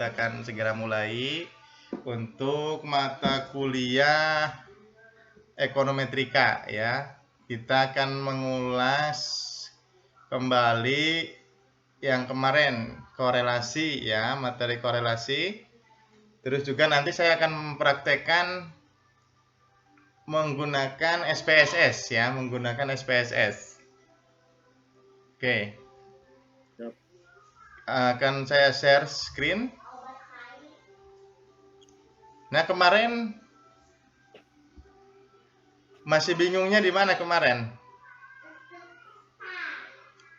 Kita akan segera mulai untuk mata kuliah ekonometrika ya. Kita akan mengulas kembali yang kemarin korelasi ya, materi korelasi. Terus juga nanti saya akan mempraktekkan menggunakan SPSS ya, menggunakan SPSS. Oke. Akan saya share screen. Nah, kemarin masih bingungnya di mana kemarin?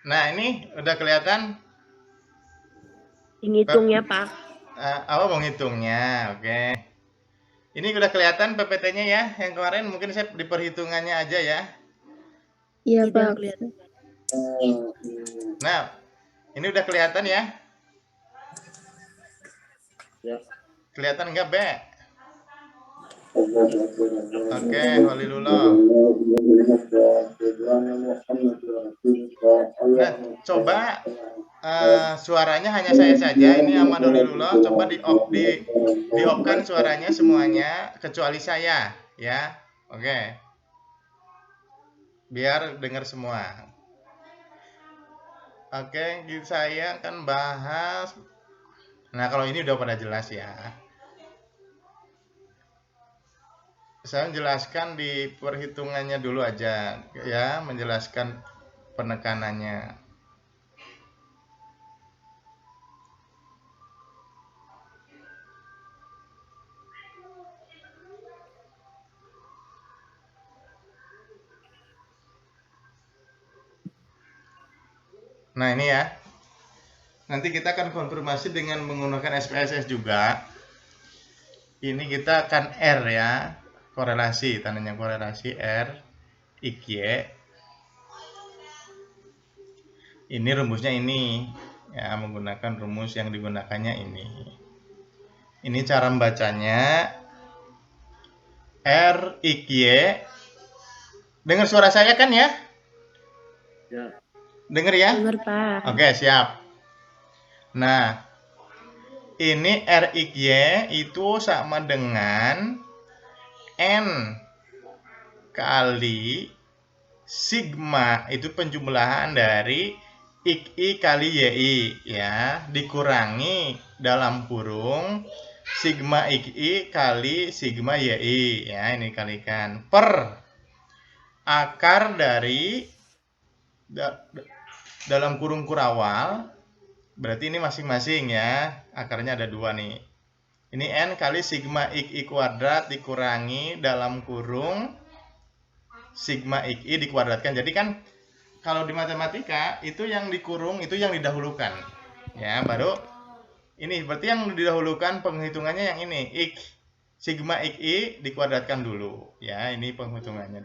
Nah, ini udah kelihatan? Ngitungnya, Pak. Apa mau ngitungnya? Oke. Ini udah kelihatan PPT-nya ya. Yang kemarin mungkin saya di perhitungannya aja ya. Iya, Pak. Kelihatan. Nah, ini udah kelihatan ya? Ya. Kelihatan nggak, Be? Oke, Holilullah. Nah, coba suaranya hanya saya saja. Ini Ahmad Holilullah. Coba di off kan suaranya semuanya kecuali saya ya. Oke. Biar dengar semua. Oke, saya akan bahas. Nah, kalau ini udah pada jelas ya. Saya menjelaskan di perhitungannya dulu aja ya, menjelaskan penekanannya. Nah, ini ya. Nanti kita akan konfirmasi dengan menggunakan SPSS juga. Ini kita akan R ya, korelasi, tandanya korelasi R, IQ. Ini rumusnya ini, ya menggunakan rumus yang digunakannya ini. Ini cara membacanya R, IQ. Dengar suara saya kan ya? Ya. Dengar ya? Dengar, Pak. Oke, siap. Nah, ini RIY itu sama dengan N kali sigma, itu penjumlahan dari XI kali YI ya, dikurangi dalam kurung sigma XI kali sigma YI ya, ini kalikan per akar dari dalam kurung kurawal, berarti ini masing-masing ya, akarnya ada 2 nih. Ini N kali sigma XI kuadrat dikurangi dalam kurung sigma XI dikuadratkan. Jadi kan kalau di matematika itu yang dikurung itu yang didahulukan. Ya, baru ini berarti yang didahulukan penghitungannya yang ini. Sigma XI dikuadratkan dulu. Ya, ini penghitungannya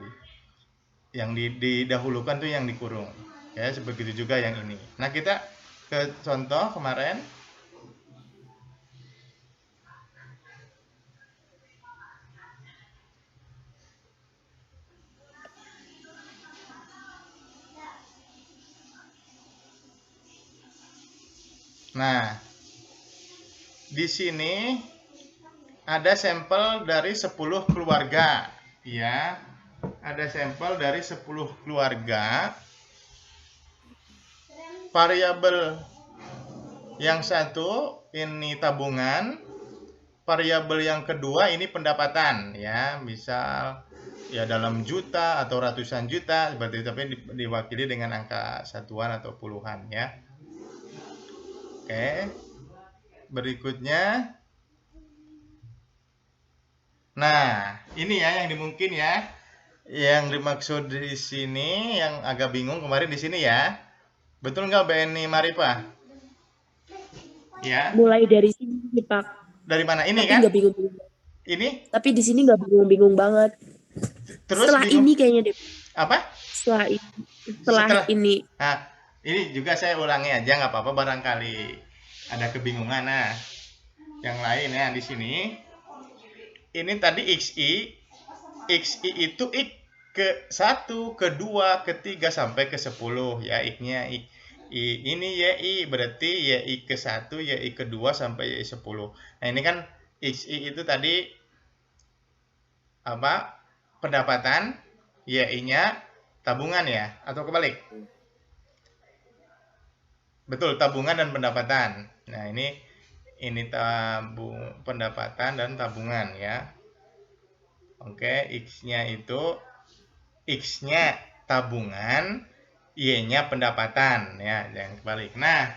yang didahulukan tuh yang dikurung. Ya, seperti itu juga yang ini. Nah, kita ke contoh kemarin. Nah, di sini ada sampel dari 10 keluarga, ya. Ada sampel dari 10 keluarga. Variabel yang satu ini tabungan, variabel yang kedua ini pendapatan, ya. Misal ya dalam juta atau ratusan juta seperti itu, tapi diwakili dengan angka satuan atau puluhan, ya. Oke. Berikutnya, nah ini ya yang dimungkin ya, yang dimaksud di sini yang agak bingung kemarin di sini ya, betul nggak BNI Maripa? Ya. Mulai dari sini, Pak. Dari mana ini Tapi kan? nggak bingung-bingung. Ini? Tapi di sini nggak bingung-bingung banget. Terus Setelah bingung? ini kayaknya deh. Apa? Setelah ini. Setelah ini. Nah, ini juga saya ulangi aja nggak apa-apa, barangkali ada kebingungan. Nah, yang lain ya di sini. Ini tadi XI itu X ke 1, ke 2, ke 3 sampai ke 10 ya, X-nya. Ini YI, berarti YI ke-1, YI ke-2 sampai YI 10. Nah, ini kan XI itu tadi apa? Pendapatan, YI-nya tabungan ya, atau kebalik? Betul, tabungan dan pendapatan. Nah, ini pendapatan dan tabungan ya. Oke, X-nya tabungan, Y-nya pendapatan ya, jangan kebalik. Nah,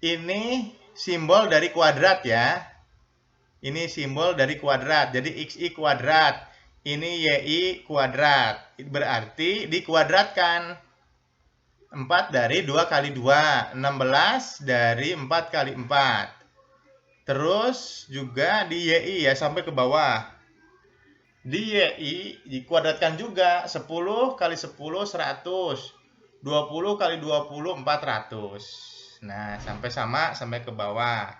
ini simbol dari kuadrat ya. Ini simbol dari kuadrat. Jadi XI kuadrat. Ini YI kuadrat. Berarti dikuadratkan. 4 dari 2 kali 2. 16 dari 4 kali 4. Terus juga di YI ya, sampai ke bawah. Di YI dikuadratkan juga. 10 kali 10, 100. 20 kali 20, 400. Nah, sampai ke bawah.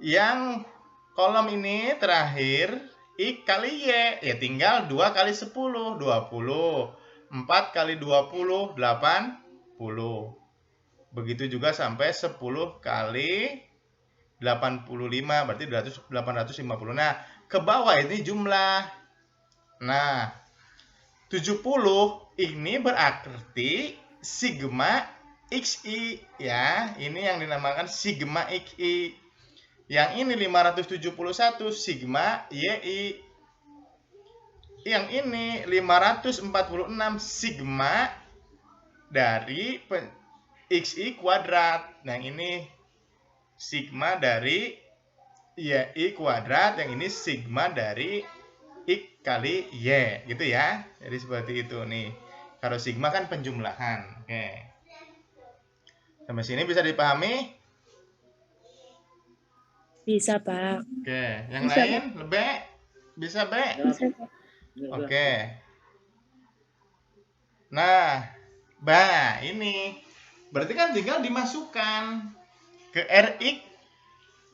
Yang kolom ini terakhir X kali Y, ya tinggal 2 kali 10, 20. 4 kali 20, 80. Begitu juga sampai 10 kali 85, berarti 850. Nah, ke bawah ini jumlah. Nah, 70 ini berarti sigma XI ya. Ini yang dinamakan sigma XI. Yang ini 571 sigma YI. Yang ini 546 sigma dari XI kuadrat. Nah, ini sigma dari YI kuadrat. Yang ini sigma dari X kali Y. Gitu ya. Jadi seperti itu nih. Kalau sigma kan penjumlahan. Oke. Sampai sini bisa dipahami? Bisa, Pak. Oke, yang Bisa, lain? Pak. Lebih? Bisa, Be? Bisa, Pak. Oke. Nah, ini. Berarti kan tinggal dimasukkan ke RX.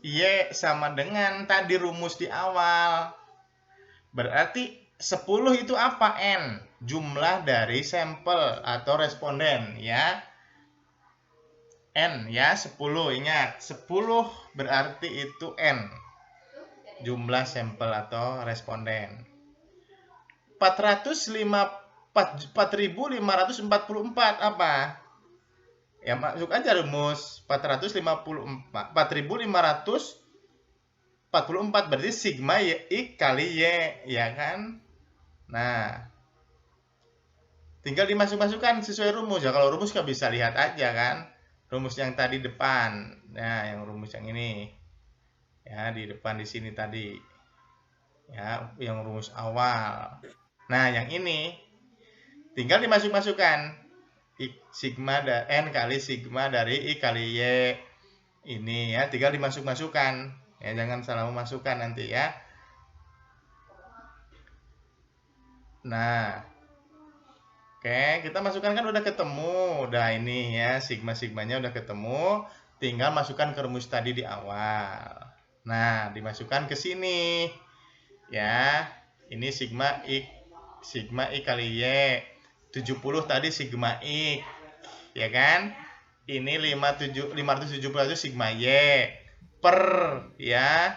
Y sama dengan tadi rumus di awal. Berarti 10 itu apa? N. Jumlah dari sampel atau responden ya. N ya, 10. Ingat, 10 berarti itu N. Jumlah sampel atau responden. 4.544 apa? Ya masuk aja rumus 4.544 berarti sigma Y kali Y ya kan. Nah, tinggal dimasuk-masukkan sesuai rumus ya. Kalau rumus nggak bisa lihat aja kan, rumus yang tadi depan. Nah, yang rumus yang ini ya, di depan di sini tadi ya, yang rumus awal. Nah, yang ini tinggal dimasuk-masukkan sigma N kali sigma dari I kali Y. Ini ya, tinggal dimasuk-masukkan. Ya, jangan salah memasukkan nanti ya. Nah, oke, kita masukkan kan udah ketemu. Udah ini ya, sigma-sigmanya udah ketemu. Tinggal masukkan ke rumus tadi di awal. Nah, dimasukkan ke sini. Ya, ini sigma I kali Y. 70 tadi sigma X. Ya kan? Ini 571 sigma Y per ya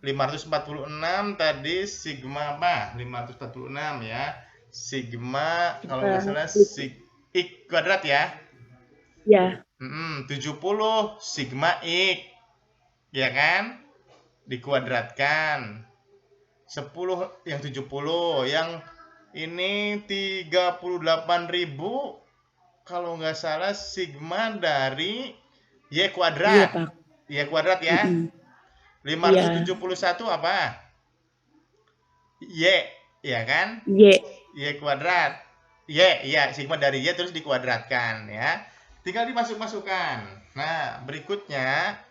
546 tadi sigma apa? 546 ya. Sigma kalau nggak salah X kuadrat ya. Ya. 70 sigma X. Ya kan? Dikuadratkan. 10 yang 70, yang ini 38.000 kalau nggak salah sigma dari Y kuadrat. Iya, Pak. Y kuadrat ya. 571 apa? Y, ya kan? Y. Y kuadrat. Y, ya, sigma dari Y terus dikuadratkan ya. Tinggal dimasuk-masukkan. Nah, berikutnya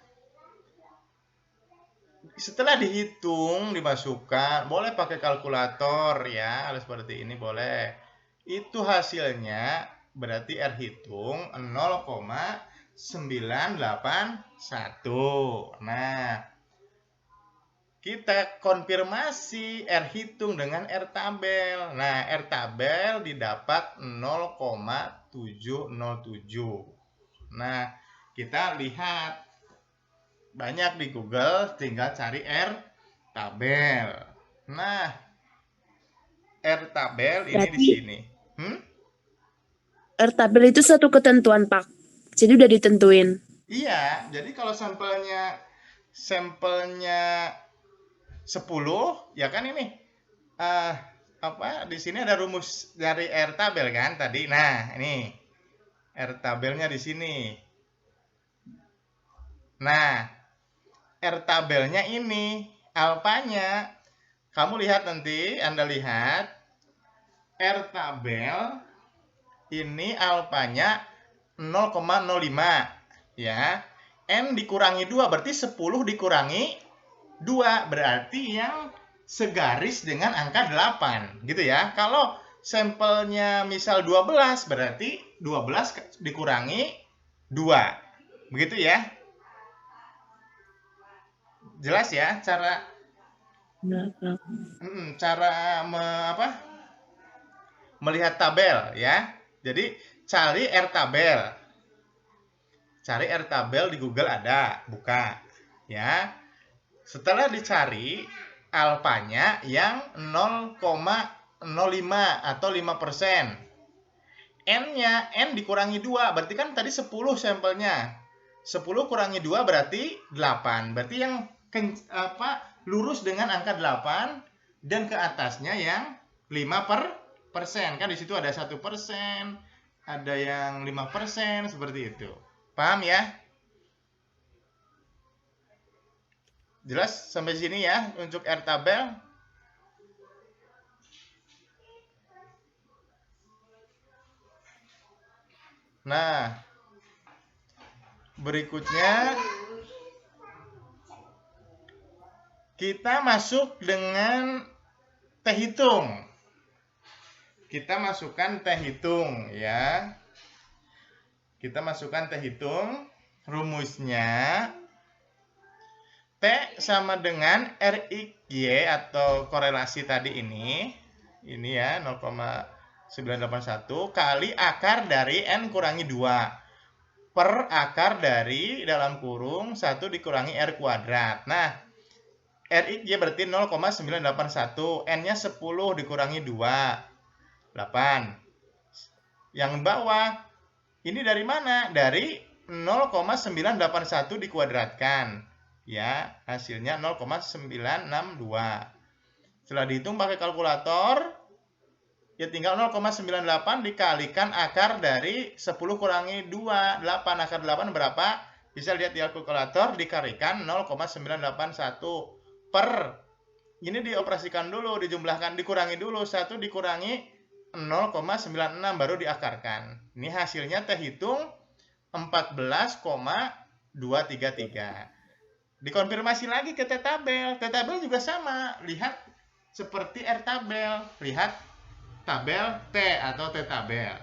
setelah dihitung, dimasukkan, boleh pakai kalkulator ya, seperti ini boleh. Itu hasilnya berarti R hitung 0,981. Nah, kita konfirmasi R hitung dengan R tabel. Nah, R tabel didapat 0,707. Nah, kita lihat banyak di Google, tinggal cari R tabel. Nah, R tabel ini di Berarti sini. R tabel itu satu ketentuan, Pak. Jadi udah ditentuin. Iya, jadi kalau sampelnya 10, ya kan ini di sini ada rumus dari R tabel kan tadi. Nah, ini R tabelnya di sini. Nah, R tabelnya ini alfanya. Kamu lihat nanti, Anda lihat R tabel ini alfanya 0,05 ya. N dikurangi 2 berarti 10 dikurangi 2 berarti yang segaris dengan angka 8 gitu ya. Kalau sampelnya misal 12 berarti 12 dikurangi 2. Begitu ya. Jelas ya cara melihat tabel ya. Jadi cari R tabel. Cari R tabel di Google ada, buka ya. Setelah dicari alfanya yang 0,05 atau 5%. N-nya, N dikurangi 2, berarti kan tadi 10 sampelnya. 10 kurangi 2 berarti 8. Berarti yang lurus dengan angka 8 dan ke atasnya yang 5%. Kan di situ ada 1%, ada yang 5%, seperti itu. Paham ya? Jelas sampai sini ya untuk R tabel. Nah, berikutnya kita masuk dengan T hitung. Kita masukkan T hitung ya. Kita masukkan T hitung. Rumusnya T sama dengan RXY atau korelasi tadi ini ya 0,981 kali akar dari N kurangi 2 per akar dari dalam kurung 1 dikurangi R kuadrat. Nah, RXY berarti 0,981, N-nya 10 dikurangi 2, 8. Yang bawah, ini dari mana? Dari 0,981 dikuadratkan. Ya, hasilnya 0,962. Setelah dihitung pakai kalkulator, ya tinggal 0,98 dikalikan akar dari 10 kurangi 2, 8. Akar 8 berapa? Bisa lihat di kalkulator, dikalikan 0,981 per. Ini dioperasikan dulu, dijumlahkan, dikurangi dulu. 1 dikurangi 0,96 baru diakarkan. Ini hasilnya T hitung 14,233. Dikonfirmasi lagi ke T tabel. T tabel juga sama. Lihat seperti R tabel. Lihat tabel T atau T tabel.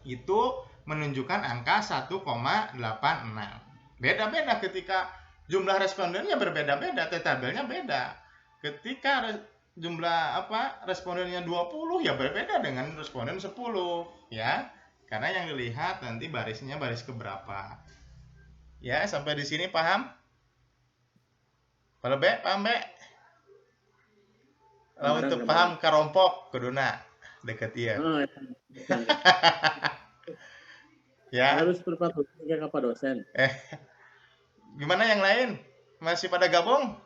Itu menunjukkan angka 1,86. Beda-beda ketika jumlah respondennya berbeda-beda, T tabelnya beda. Ketika jumlah respondennya 20 ya berbeda dengan responden 10 ya. Karena yang dilihat nanti barisnya baris keberapa. Ya, sampai di sini paham? Kalau B, paham B? Kalau untuk paham karompok kuduna deket iya. Ya. Harus berapa dosen? Gimana yang lain? Masih pada gabung?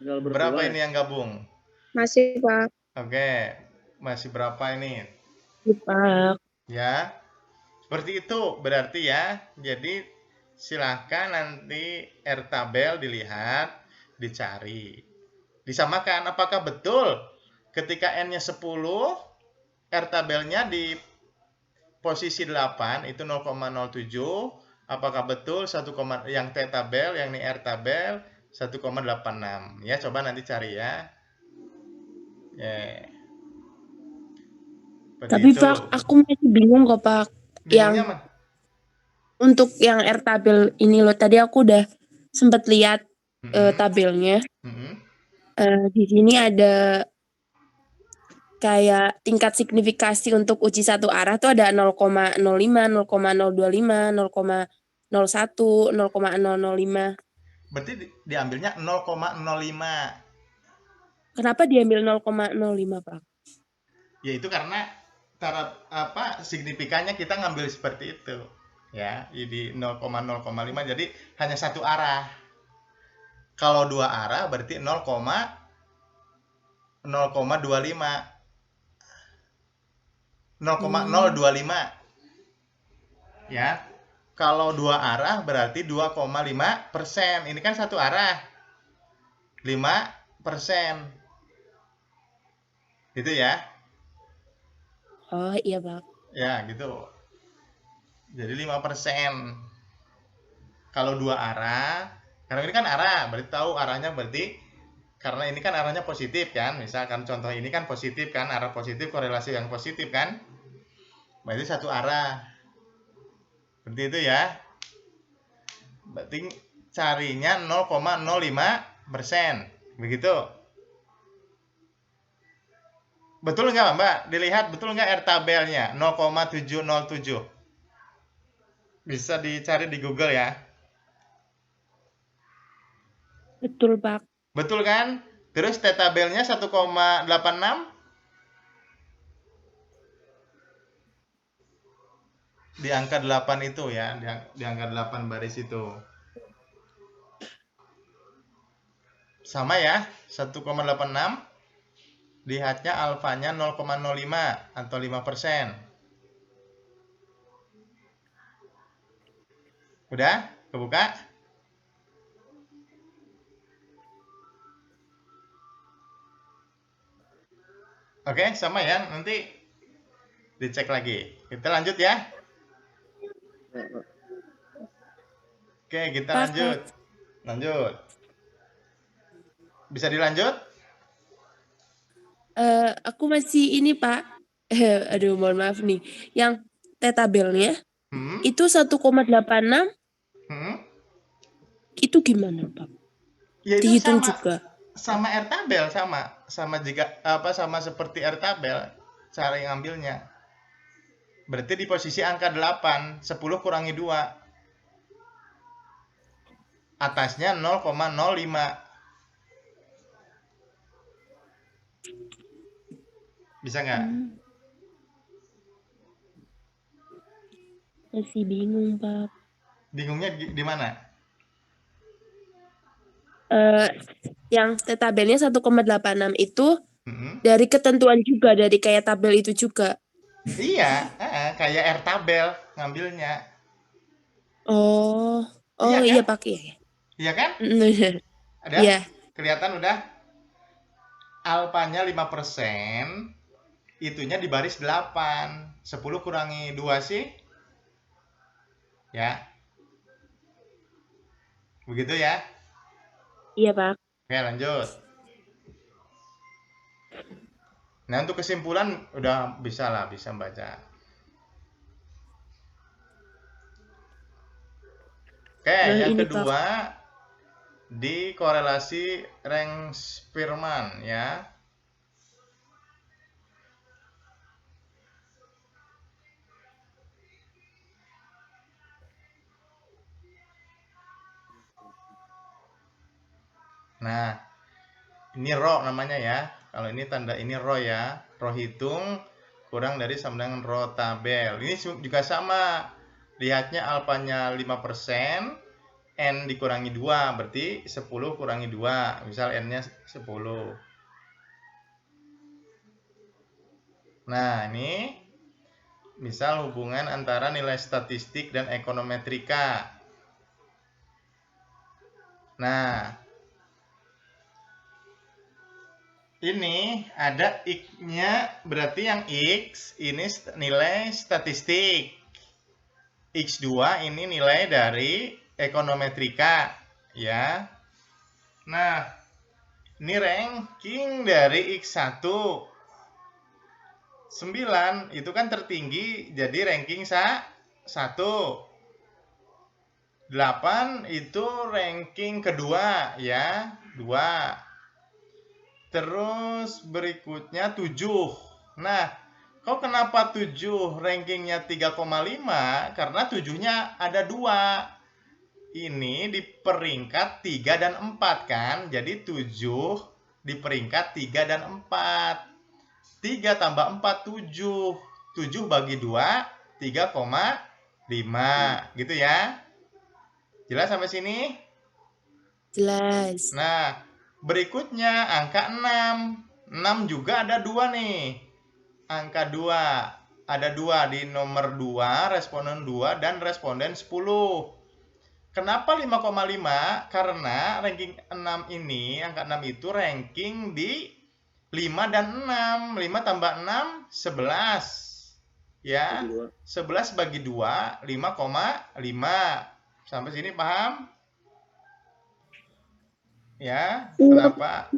Berapa ini yang gabung? Masih, Pak. Oke. Masih berapa ini? Pak. Ya. Seperti itu berarti ya. Jadi silahkan nanti R tabel dilihat, dicari. Disamakan apakah betul ketika N-nya 10, R tabelnya di posisi 8 itu 0,07, apakah betul yang T tabel, yang ini R tabel 1,86. Ya, coba nanti cari ya. Tapi itu. Pak, aku masih bingung kok, Pak. Bingungnya mah? Untuk yang R tabel ini loh, tadi aku udah sempat lihat tabelnya. Mm-mm. Di sini ada kayak tingkat signifikasi untuk uji satu arah tuh ada 0,05, 0,025, 0,01, 0,005. Berarti diambilnya 0,05. Kenapa diambil 0,05, Pak? Yaitu karena signifikannya kita ngambil seperti itu. Ya, di 0,0,5 jadi hanya satu arah. Kalau dua arah berarti 0,025. 0,025 ya. Kalau dua arah berarti 2,5%. Ini kan satu arah 5%. Gitu ya. Oh iya, Pak. Ya gitu. Jadi 5%. Kalau dua arah, karena ini kan arah, berarti tahu arahnya berarti karena ini kan arahnya positif kan. Misalkan contoh ini kan positif kan, arah positif korelasi yang positif kan. Berarti satu arah. Seperti itu ya. Berarti carinya 0,05%. Begitu. Betul nggak Mbak? Dilihat betul nggak R tabelnya 0,707. Bisa dicari di Google ya. Betul, Pak. Betul kan? Terus T tabelnya 1,86 di angka 8 itu ya, di angka 8 baris itu. Sama ya, 1,86. Lihatnya alfanya 0,05 atau 5%. Udah? Kebuka? Oke, sama ya. Nanti dicek lagi. Kita lanjut ya. Oke, kita Pak, lanjut. Lanjut. Bisa dilanjut? aku masih ini, Pak. Aduh, mohon maaf nih. Yang tabelnya Hmm? itu 1,86 Hmm? itu gimana, Pak? Ya itu Dihitung sama juga. sama R tabel sama jika sama seperti R tabel cara yang ambilnya. Berarti di posisi angka 8, 10 kurangi 2. Atasnya 0,05. Bisa nggak? Masih bingung, Pak. Bingungnya di mana? Yang tabelnya 1,86 itu Hmm? dari ketentuan juga, dari kayak tabel itu juga. Iya, kayak R tabel ngambilnya. Oh, Iya oh kan? iya, Pak, ya. Iya kan? Ada? Iya, Kelihatan udah? Alfanya 5%, itunya di baris 8. 10 kurangi 2 sih. Ya, begitu ya. iya, Pak. Oke, lanjut. Nah, untuk kesimpulan udah bisa lah, bisa baca. Oke, Nah, yang ini, Pak. kedua di korelasi Reng-Spearman ya. Nah, ini row namanya ya. Kalau ini tanda ini row ya. Row hitung kurang dari sama dengan row tabel. Ini juga sama. Lihatnya alfanya 5%, N dikurangi 2, berarti 10 kurangi 2. Misal N-nya 10. Nah, ini misal hubungan antara nilai statistik dan ekonometrika. Nah, ini ada X-nya, berarti yang X ini nilai statistik. X2 ini nilai dari ekonometrika, ya. Nah, ini ranking dari X1. 9 itu kan tertinggi, jadi ranking 1. 8 itu ranking kedua ya, 2. Terus berikutnya 7. Nah, kok kenapa 7 rankingnya 3,5? Karena 7-nya ada 2. Ini di peringkat 3 dan 4 kan. Jadi 7 di peringkat 3 dan 4. 3 tambah 4, 7. 7 bagi 2, 3,5. Gitu ya. Jelas sampai sini? Jelas. Nah, berikutnya angka 6. 6 juga ada 2 nih. Angka 2. Ada 2 di nomor 2, responden 2, dan responden 10. Kenapa 5,5? Karena ranking 6 ini, angka 6 itu ranking di 5 dan 6. 5 tambah 6, 11. Ya, 11 bagi 2, 5,5. Sampai sini paham? Ya, kenapa?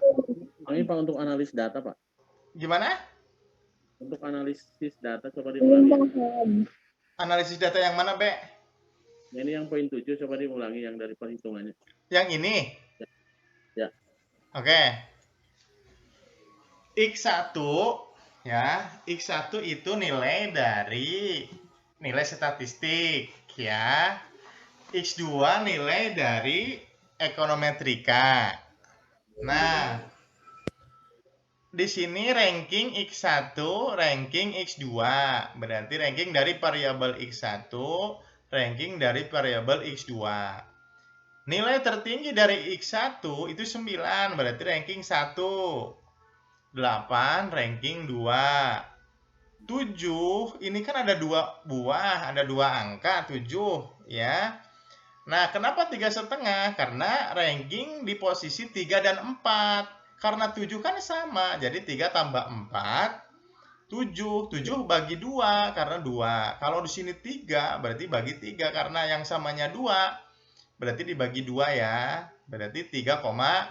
Ini Pak untuk analisis data Pak. Gimana? Untuk analisis data coba diulangi. Analisis data yang mana, Be? Ini yang poin 7 coba diulangi yang dari perhitungannya. Yang ini? Ya. Oke. X1 ya, X1 itu nilai dari nilai statistik ya. X2 nilai dari ekonometrika. Nah, di sini ranking X1, ranking X2. Berarti ranking dari variabel X1, ranking dari variabel X2. Nilai tertinggi dari X1 itu 9, berarti ranking 1. 8, ranking 2. 7, ini kan ada 2 buah, ada 2 angka, 7 ya. Nah, kenapa 3,5? Karena ranking di posisi 3 dan 4. Karena 7 kan sama, jadi 3 tambah 4, 7. 7 bagi 2, karena 2. Kalau di sini 3, berarti bagi 3, karena yang samanya 2, berarti dibagi 2 ya. Berarti 3,5.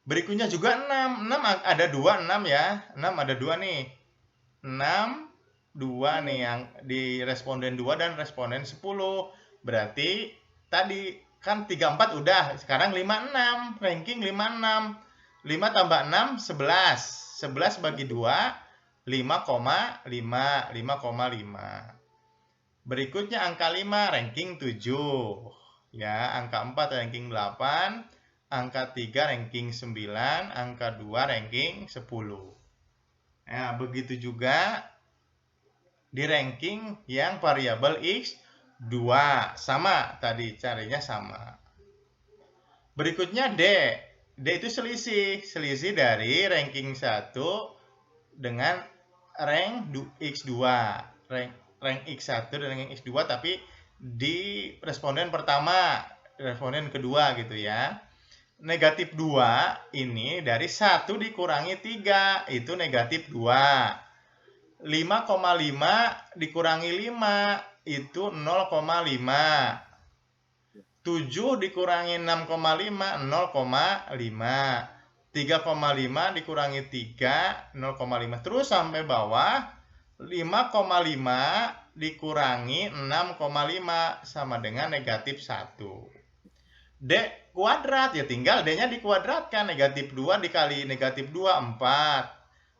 Berikutnya juga 6. 6 ada 2, 6 ya. 6 ada 2 nih. 6, 2 nih yang di responden 2 dan responden 10. Berarti tadi kan 34 udah, sekarang 56, ranking 56. 5 tambah 6, 11. 11 bagi 2, 5,5. 5,5. Berikutnya angka 5, ranking 7. Ya, angka 4 ranking 8, angka 3 ranking 9, angka 2 ranking 10. Nah, begitu juga di ranking yang variabel X2. Sama tadi, carinya sama. Berikutnya D. D itu selisih. Selisih dari ranking 1 dengan rank X2. Rank X1 dan rank X2, tapi di responden pertama, responden kedua gitu ya. Negatif 2 ini dari 1 dikurangi 3, itu negatif 2. 5,5 dikurangi 5, itu 0,5. 7 dikurangi 6,5, 0,5. 3,5 dikurangi 3, 0,5. Terus sampai bawah, 5,5 dikurangi 6,5 sama dengan negatif 1. D kuadrat, ya tinggal D-nya dikuadratkan. Negatif 2 dikali negatif 2, 4.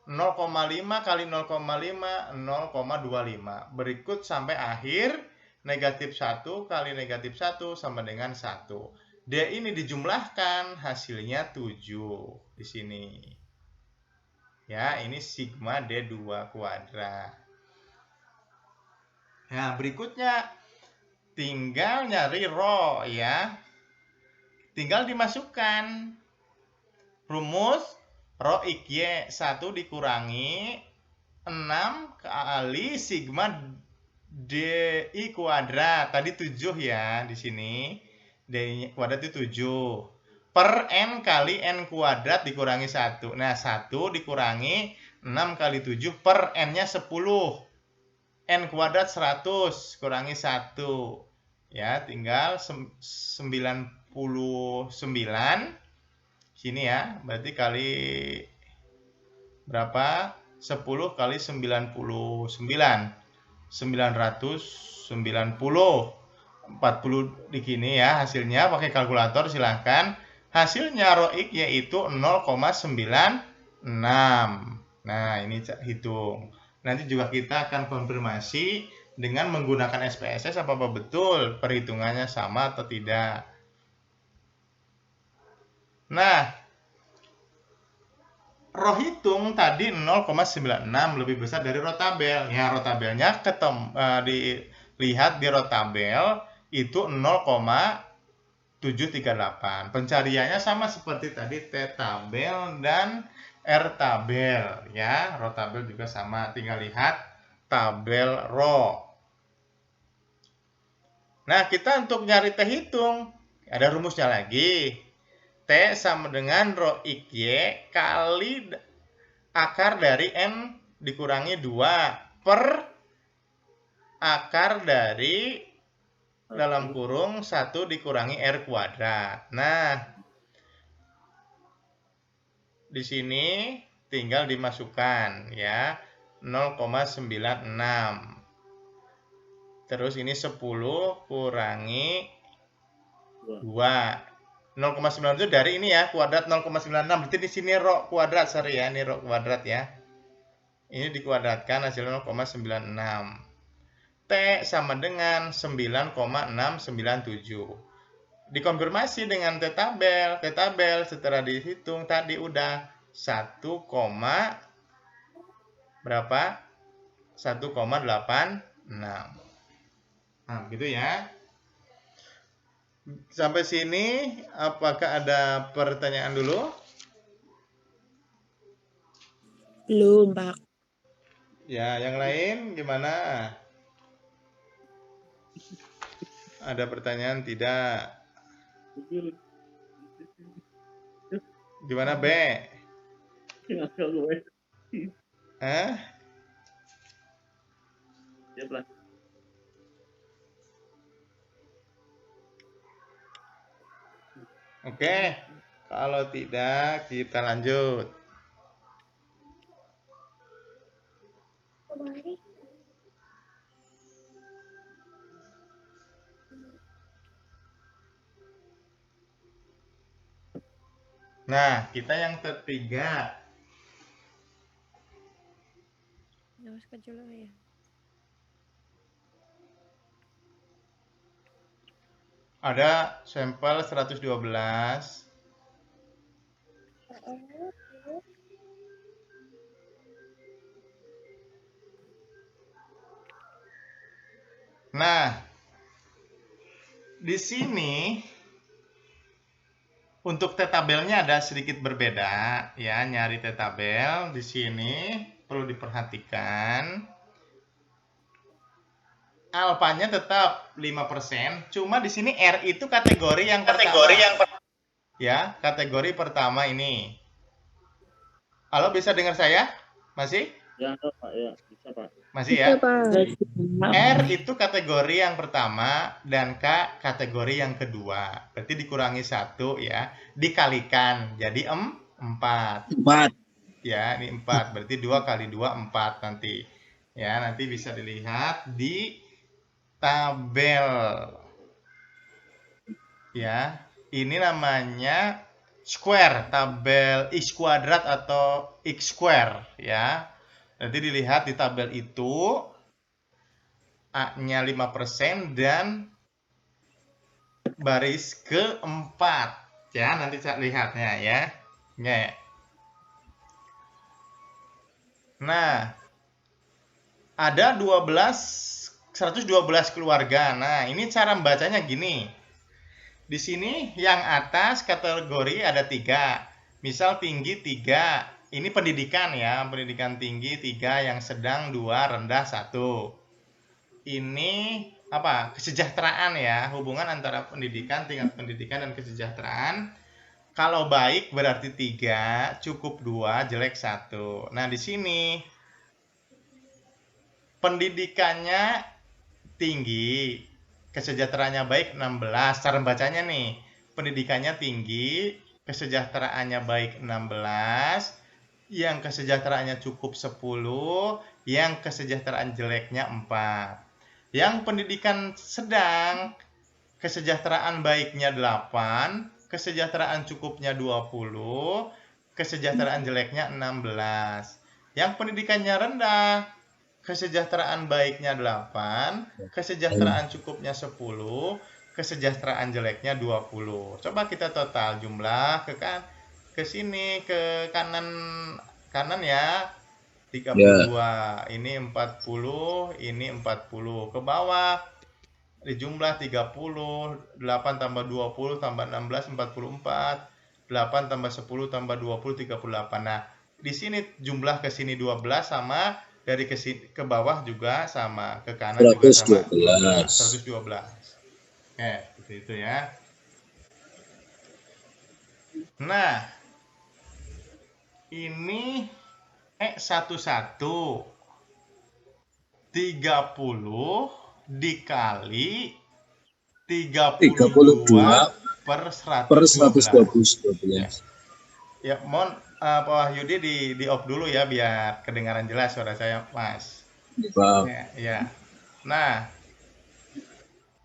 0,5 kali 0,5, 0,25. Berikut sampai akhir, negatif 1 kali negatif 1 sama dengan 1. D ini dijumlahkan, hasilnya 7 di sini. Ya, ini sigma D2 kuadrat. Nah, berikutnya tinggal nyari rho ya. Tinggal dimasukkan rumus rho XY 1 dikurangi 6 kali sigma DI kuadrat. Tadi 7 ya di sini. DI kuadrat itu 7. Per N kali N kuadrat dikurangi 1. Nah, 1 dikurangi 6 kali 7 per N-nya 10. N kuadrat 100 kurangi 1. Ya, tinggal 99. Sini ya, berarti kali berapa? 10 kali 99. 990. 40 di sini ya hasilnya, pakai kalkulator silahkan. Hasilnya ROIC yaitu 0,96. Nah, ini hitung. Nanti juga kita akan konfirmasi dengan menggunakan SPSS apa betul perhitungannya sama atau tidak. Nah, roh hitung tadi 0,96 lebih besar dari roh tabel. Ya, roh tabelnya dilihat di roh tabel itu 0,738. Pencariannya sama seperti tadi T tabel dan R tabel ya. Roh tabel juga sama, tinggal lihat tabel roh. Nah, kita untuk nyari T hitung ada rumusnya lagi. T sama dengan rho XY kali akar dari N dikurangi 2 per akar dari dalam kurung 1 dikurangi R kuadrat. Nah, di sini tinggal dimasukkan ya 0,96. Terus ini 10 kurangi 2. 0,9 itu dari ini ya, kuadrat 0,96. Berarti di sini rho kuadrat, sorry ya, ini rho kuadrat ya. Ini dikuadratkan hasilnya 0,96. T sama dengan 9,697. Dikonfirmasi dengan T tabel. T tabel setelah dihitung tadi udah 1, berapa? 1,86. Nah, gitu ya. Sampai sini, apakah ada pertanyaan dulu? Belum, Pak. Ya, yang lain gimana? Ada pertanyaan tidak? Gimana, B? Hah? Oke, kalau tidak kita lanjut. Nah, kita yang ketiga. Ada sampel 112. Nah, di sini untuk T tabelnya ada sedikit berbeda ya, nyari T tabel di sini perlu diperhatikan. Alfanya tetap 5%, cuma di sini R itu kategori yang pertama. Ya, kategori pertama ini. Halo, bisa dengar saya? Masih? Ya, Pak, ya, bisa, Pak. Masih ya? Pak. R itu kategori yang pertama dan K kategori yang kedua. Berarti dikurangi 1 ya, dikalikan jadi 4. 4. Ya, ini 4. Berarti 2 kali 2 4 nanti. Ya, nanti bisa dilihat di tabel. Ya, ini namanya square, tabel X kuadrat atau X square ya. Nanti dilihat di tabel itu A-nya 5% dan baris keempat. Ya, nanti saya lihatnya ya. Nah, ada 112 keluarga. Nah, ini cara membacanya gini. Di sini yang atas kategori ada 3. Misal tinggi 3. Ini pendidikan ya, pendidikan tinggi 3, yang sedang 2, rendah 1. Ini apa? Kesejahteraan ya, hubungan antara pendidikan, tingkat pendidikan dan kesejahteraan. Kalau baik berarti 3, cukup 2, jelek 1. Nah, di sini pendidikannya tinggi, kesejahteraannya baik 16. Cara bacanya nih, pendidikannya tinggi, kesejahteraannya baik 16, yang kesejahteraannya cukup 10, yang kesejahteraan jeleknya 4. Yang pendidikan sedang kesejahteraan baiknya 8, kesejahteraan cukupnya 20, kesejahteraan jeleknya 16. Yang pendidikannya rendah, kesejahteraan baiknya 8, kesejahteraan cukupnya 10, kesejahteraan jeleknya 20. Coba kita total jumlah ke sini, ke kanan ya. 32, ini 40, ini 40. Ke bawah dijumlah 30, 8 tambah 20 tambah 16, 44, 8 tambah 10 tambah 20, 38. Nah, di sini jumlah ke sini 12 sama, dari ke bawah juga sama, ke kanan juga sama, 112. Oke, seperti itu ya. Nah, ini E11 30 dikali 32 per 112. Ya, mohon Pak Wahyudi di off dulu ya biar kedengaran jelas suara saya, Mas. Ya. Nah,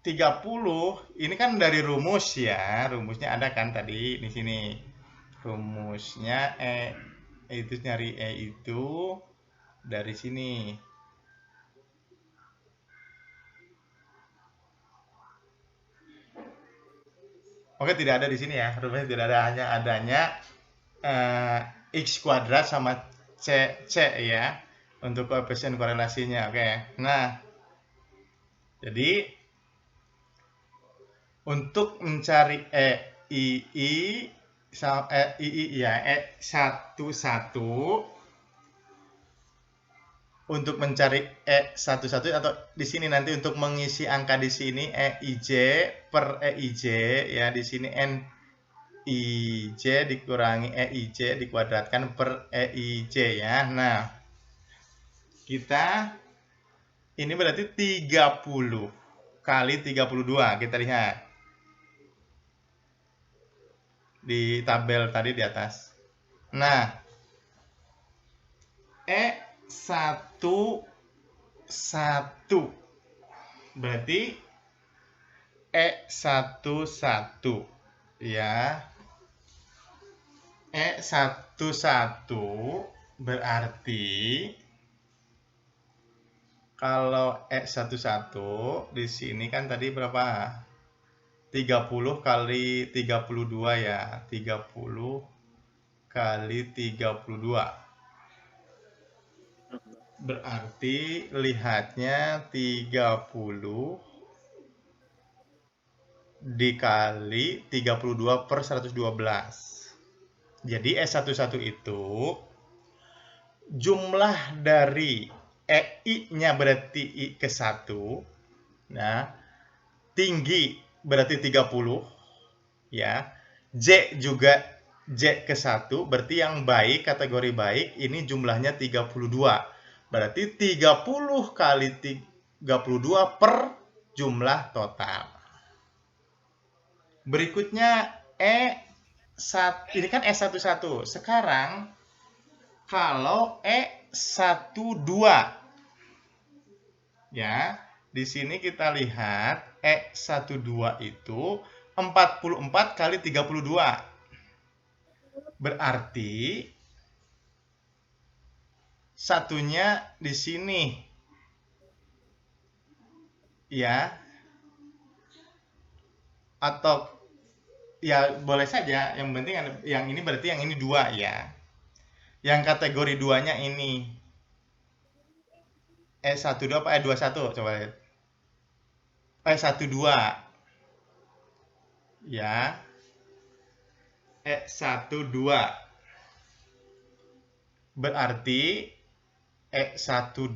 30 ini kan dari rumus ya. Rumusnya ada kan tadi di sini. Rumusnya itu nyari itu dari sini. Oke, tidak ada di sini ya. Rumusnya tidak ada, hanya adanya X kuadrat sama C ya, untuk koefisien korelasinya. Oke. Nah, jadi untuk mencari II ya, E11, untuk mencari E11 atau di sini nanti untuk mengisi angka di sini EIJ per EIJ ya, di sini NIJ dikurangi EIJ dikuadratkan per EIJ ya. Nah, kita ini berarti 30 kali 32, kita lihat di tabel tadi di atas. Nah, E11 berarti E11 ya. E11 berarti kalau E11 di sini kan tadi berapa? 30 kali 32 ya. 30 kali 32. Berarti lihatnya 30 dikali 32 per 112. Jadi E11 itu jumlah dari EI-nya berarti I ke 1. Nah, tinggi berarti 30 ya. J juga J ke 1, berarti yang baik, kategori baik ini jumlahnya 32. Berarti 30 kali 32 per jumlah total. Berikutnya ini kan E11. Sekarang kalau E12 ya, di sini kita lihat E12 itu 44 kali 32. Berarti satunya di sini ya, atau ya boleh saja, yang penting yang ini berarti yang ini 2 ya, yang kategori 2-nya ini E12 apa E21, coba lihat. E12 ya, E12 berarti E12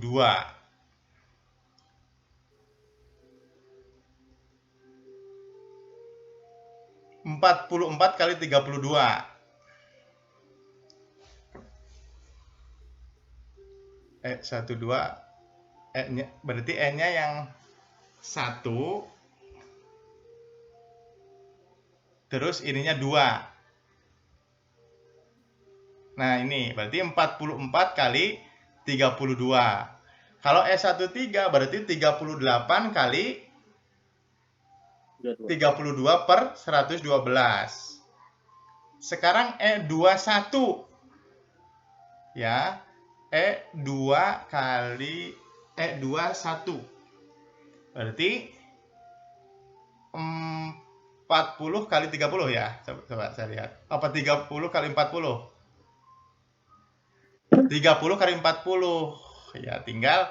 44 kali 32. E12 E-nya berarti E-nya yang 1, terus ininya 2. Nah, ini berarti 44 kali 32. Kalau E13 berarti 38 kali 32 per 112. Sekarang E21. Ya. E2 kali E21. Berarti 40 kali 30 ya. Coba saya lihat. Apa 30 kali 40? 30 kali 40. Ya, tinggal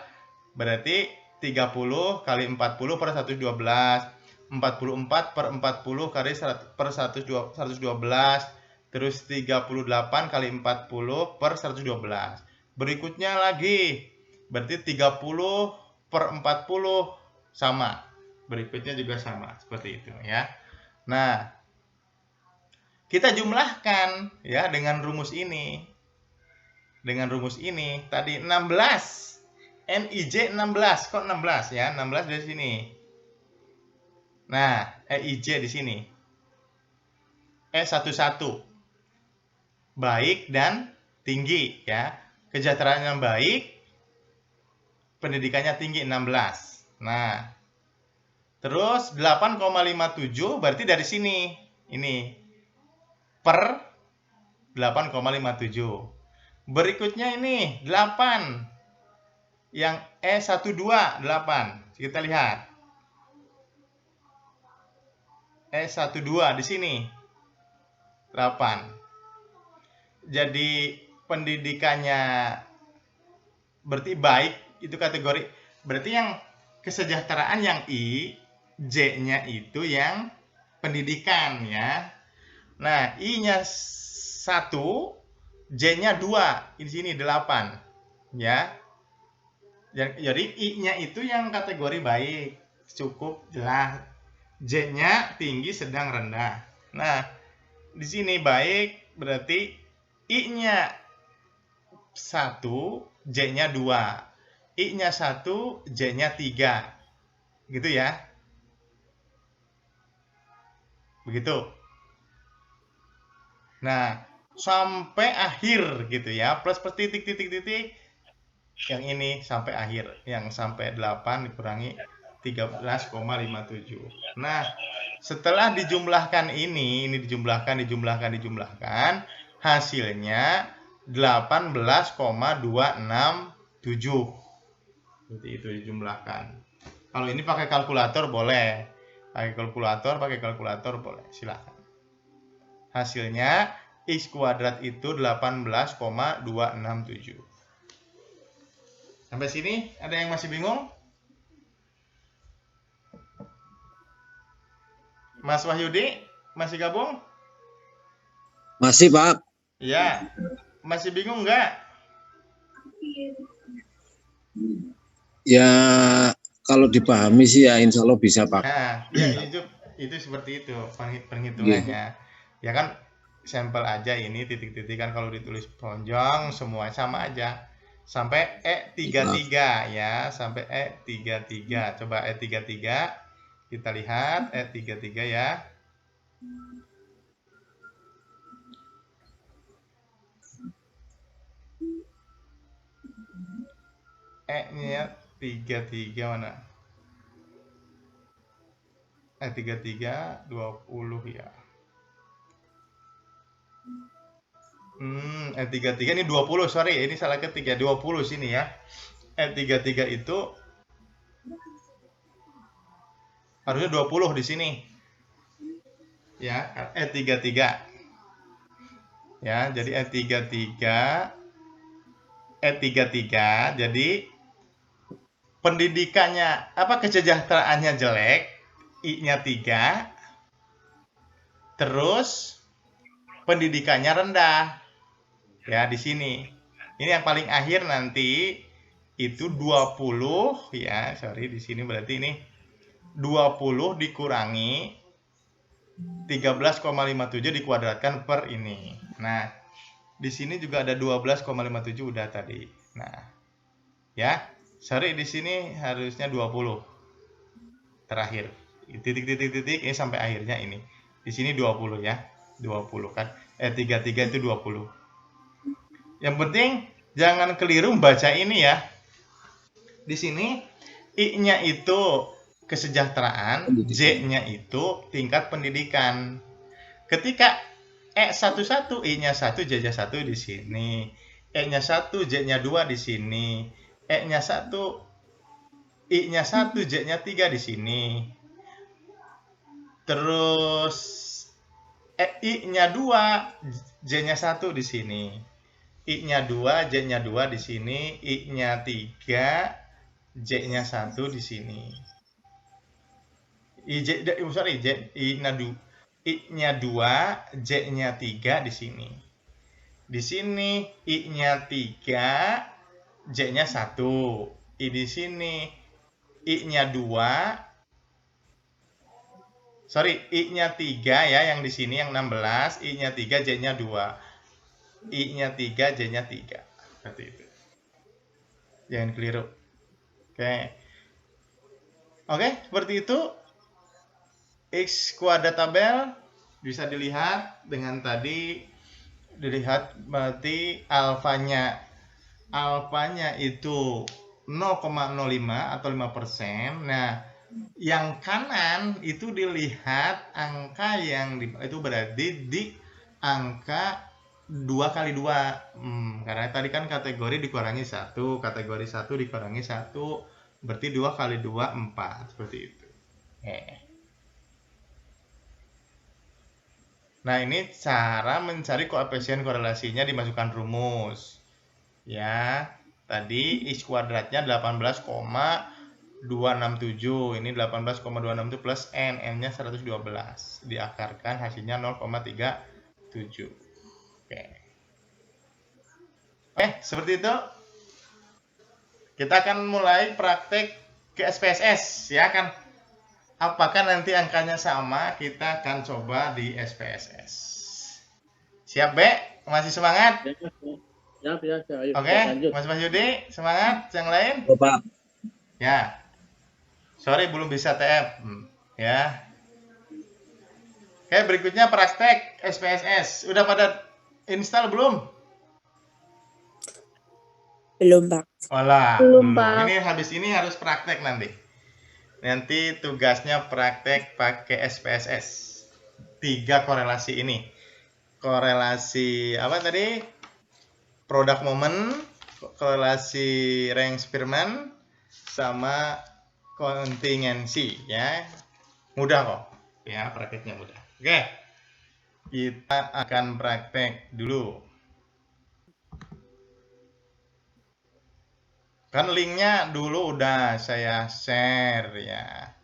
berarti 30 kali 40 per 112. 44 per 40 kali per 112. Terus 38 kali 40 per 112. Berikutnya lagi. Berarti 30 per 40 sama. Berikutnya juga sama. Seperti itu ya. Nah, kita jumlahkan ya dengan rumus ini. Dengan rumus ini tadi 16. NIJ 16. Kok 16 ya? 16 dari sini. Nah, EIJ di sini. E11. Baik dan tinggi ya. Kesejahteraan yang baik, pendidikannya tinggi 16. Nah, terus 8,57 berarti dari sini. Ini per 8,57. Berikutnya ini 8. Yang E12 8. Kita lihat. E12 di sini 8. Jadi pendidikannya berarti baik itu kategori. Berarti yang kesejahteraan yang I, J-nya itu yang pendidikan ya. Nah, I-nya 1, J-nya 2. Di sini 8 ya. Jadi I-nya itu yang kategori baik, cukup jelas. J-nya tinggi, sedang, rendah. Nah, di sini baik berarti I-nya 1, J-nya 2. I-nya 1, J-nya 3. Gitu ya. Begitu. Nah, sampai akhir gitu ya. Plus titik. Yang ini sampai akhir. Yang sampai 8 dikurangi 13,57. Nah, setelah dijumlahkan ini dijumlahkan, hasilnya 18,267. Seperti itu dijumlahkan. Kalau ini pakai kalkulator boleh. Pakai kalkulator boleh. Silakan. Hasilnya X kuadrat itu 18,267. Sampai sini ada yang masih bingung? Mas Wahyudi, masih gabung? Masih, Pak. Ya. Masih bingung nggak? Ya, kalau dipahami sih ya insya Allah bisa, Pak. Nah, ya itu seperti itu perhitungannya. Ya kan sampel aja ini titik-titik kan kalau ditulis ponjong semua sama aja. Sampai E33 ya, sampai E33. Coba E33 kita lihat E33 ya. E-nya 33 mana? E33 20 ya. E33 ini 20, sorry, ini salah ketik ya, 20 sini ya. E33 itu harusnya 20 di sini. Ya, E33. Ya, jadi E33 jadi pendidikannya kesejahteraannya jelek, I-nya 3. Terus pendidikannya rendah. Ya, di sini. Ini yang paling akhir nanti itu 20 ya, sorry di sini berarti ini 20 dikurangi 13,57 dikuadratkan per ini. Nah, di sini juga ada 12,57 udah tadi. Nah, ya, sorry di sini harusnya 20. Terakhir. Titik ini sampai akhirnya ini. Di sini 20 ya. 20 kan. 33 itu 20. Yang penting jangan keliru baca ini ya. Di sini I-nya itu kesejahteraan, Pendidikan. J-nya itu tingkat pendidikan. Ketika E11, I-nya 1, J-nya 1 di sini. E-nya 1, J-nya 2 di sini. E-nya 1, I-nya 1, J-nya 3 di sini. Terus I-nya 2, J-nya 1 di sini. I-nya 2, J-nya 2 di sini. I-nya 3, J-nya 1 di sini. I-nya 2, J-nya 3 di sini. Di sini I-nya 3, J-nya 1. I di sini I-nya 2, I-nya 3 ya, yang di sini yang 16, I-nya 3, J-nya 2. I-nya 3, J-nya 3. Seperti itu. Jangan keliru. Oke, seperti itu. X kuadrat tabel bisa dilihat dengan tadi dilihat berarti alfanya itu 0,05 atau 5%. Nah, yang kanan itu dilihat angka yang itu berarti di angka 2 kali 2. Karena tadi kan kategori dikurangi 1, kategori 1 dikurangi 1, berarti 2 kali 2, 4. Seperti itu. Nah, ini cara mencari koefisien korelasinya dimasukkan rumus. Ya, tadi X kuadratnya 18,267. Ini 18,267 plus N. N-nya 112. Diakarkan hasilnya 0,37. Oke, seperti itu. Kita akan mulai praktek ke SPSS, ya kan? Apakah nanti angkanya sama? Kita akan coba di SPSS. Siap, B? Masih semangat? Siap, ya. Ayo, Oke, lanjut. Mas Yudi, semangat. Yang lain? Oh, Pak. Ya. Sorry, belum bisa TF. Ya. Oke, berikutnya praktek SPSS. Udah pada install belum? Belum, Pak. Olah, Belum, belum. Pak. Ini habis ini harus praktek nanti. Nanti tugasnya praktek pakai SPSS. 3 korelasi ini. Korelasi apa tadi? Product moment, korelasi range Spearman, sama kontingensi, ya. Mudah kok. Ya, prakteknya mudah. Oke. Kita akan praktek dulu. Kan linknya dulu udah saya share ya.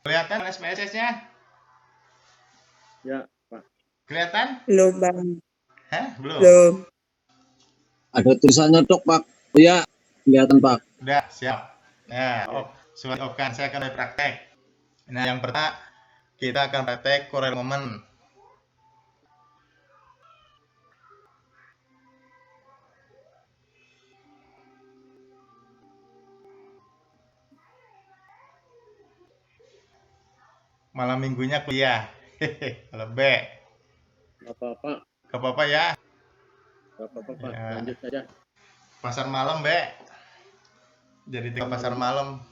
Kelihatan SPSS-nya? Ya, Pak. Kelihatan? Belum, Bang. Hah? Belum? Belum. Ada tulisannya dok, Pak. Ya, kelihatan, Pak. Udah, siap. Nah, sudah kan saya akan praktek. Nah, yang pertama kita akan praktek korel momen. Malam minggunya kuliah. Kalau B. Apa-apa. Gak apa-apa ya. Apa-apa, Pak. Ya. Lanjut saja. Pasar malam, B. Jadi tiga pasar malam.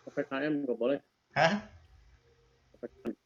PPKM nggak boleh. Hah? PPKM.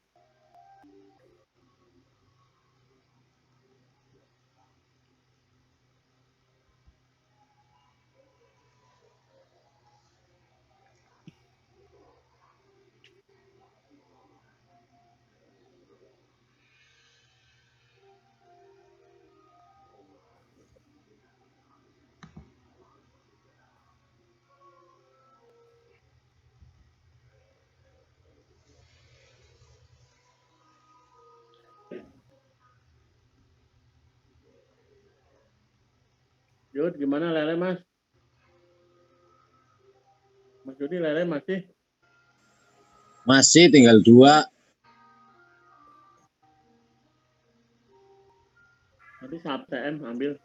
Yud, gimana lele, Mas? Mas Yudi, lele masih? Masih tinggal 2. Tadi sahab TM ambil.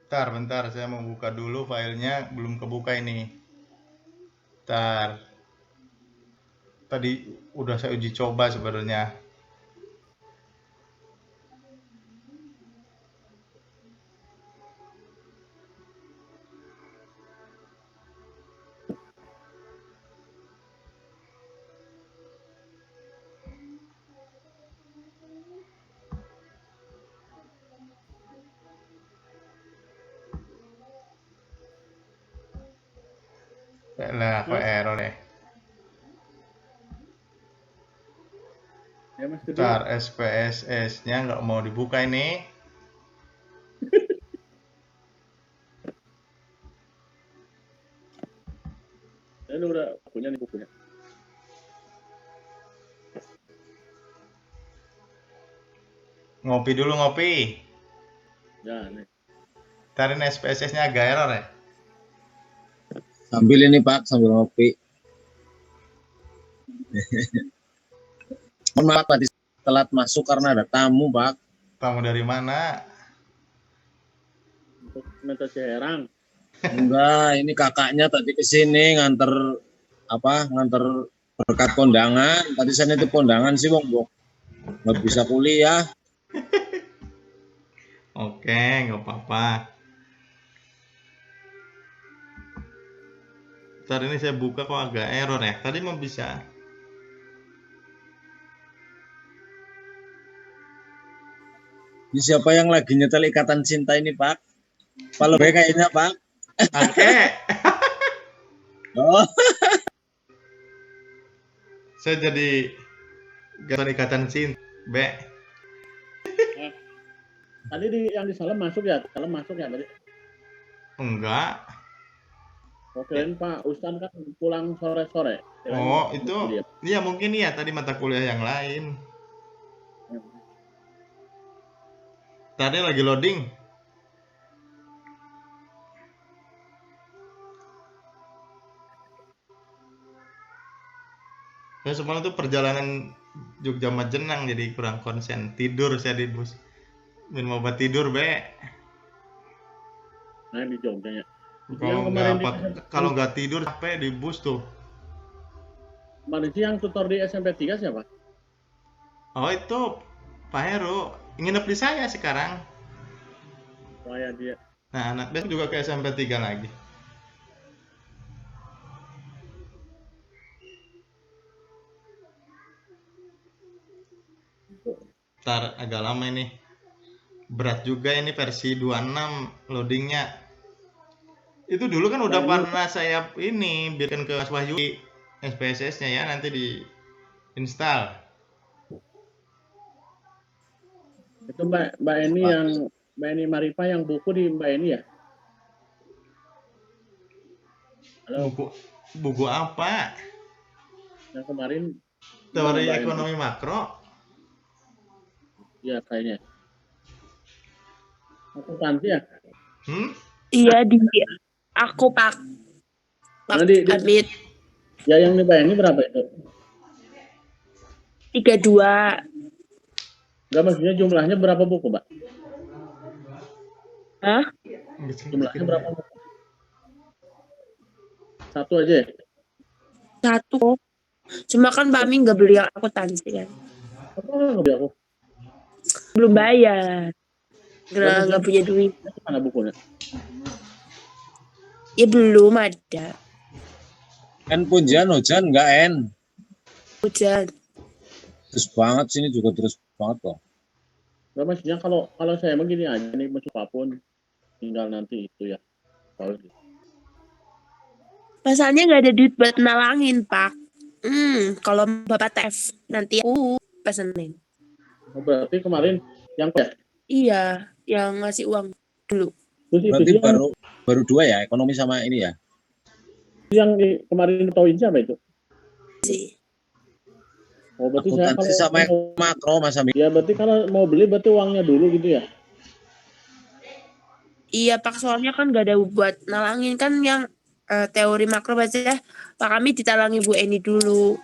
Bentar, saya mau buka dulu filenya, belum kebuka ini. Bentar. Tadi udah saya uji coba sebenarnya. Lah, kok Mas, error ya? ya Mas Dudi. Bentar, SPSS-nya nggak mau dibuka ini. Ini udah punya nih bukunya. Ngopi dulu, ngopi. Ya, nih. Ntar ini SPSS-nya agak error ya? Sambil ini Pak, sambil ngopi. Mohon maaf tadi telat masuk karena ada tamu Pak. Tamu dari mana? Untuk Meta Ciherang. Enggak, ini kakaknya tadi ke sini nganter berkat kondangan. Tadi saya nitip kondangan sih Bang, nggak bisa kuliah. Oke, nggak apa-apa. Ntar ini saya buka kok agak error ya. Tadi mau bisa. Ini siapa yang lagi nyetel Ikatan Cinta ini Pak? Pak lebih kayaknya Pak. Oke. Oh, Saya jadi gaton ikatan cinta. B. Tadi yang di Salem masuk ya? Salem masuk ya tadi? Enggak. Oke, Pak Ustan kan pulang sore-sore. Oh, itu. Iya, mungkin iya tadi mata kuliah yang lain. Tadi lagi loading. Saya semalam tuh perjalanan Jogja Majenang jadi kurang konsen. Tidur saya di bus. Minum obat tidur, Be. Nah, di Jogja ya. Kalau nggak tidur capek di bus tuh. Kemarin sih yang tutor di SMP 3 siapa? Oh, itu Pak Heru nginep di saya sekarang. Saya dia. Nah, anak besok juga ke SMP 3 lagi. Ntar agak lama ini. Berat juga ini versi 26 loadingnya. Itu dulu kan udah pernah saya ini bikin ke Mas Wahyu SPSS-nya ya, nanti di install. Itu Mbak Eni Pak. yang Mbak Eni Maripa yang buku di Mbak Eni ya? Halo, Buku apa? yang kemarin Teori Mbak ekonomi Eni. makro? Ya kayaknya. Aku Tanti ya? Iya di aku Pak Abid Ya yang di Mbak Eni berapa itu? 32. Enggak, maksudnya jumlahnya berapa buku, Mbak? Hah? Jumlahnya berapa buku? Satu aja ya? Satu. Cuma kan Pak Amin nggak beli yang akuntansi kan. Apa nggak beli aku? Belum bayar. Nggak punya duit. Mana bukunya? Ya belum ada. En hujan nggak En? Hujan. Terus banget sini juga terus banget kok. Nggak, maksudnya kalau saya begini aja nih, masuk apapun tinggal nanti itu ya. Pasalnya nggak ada duit buat nalangin Pak. Kalau Bapak TF nanti aku pesenin. Oh, berarti kemarin yang ya? Iya, yang ngasih uang dulu. Berarti baru dua ya, ekonomi sama ini ya? Yang kemarin tauin siapa itu? Sih. Oh, berarti saya kalau sama makro Mas Amin. Ya berarti kalau mau beli berarti uangnya dulu gitu ya? Iya Pak, soalnya kan gak ada buat nalangin kan yang teori makro baca Pak kami ditalangi Bu Eni dulu.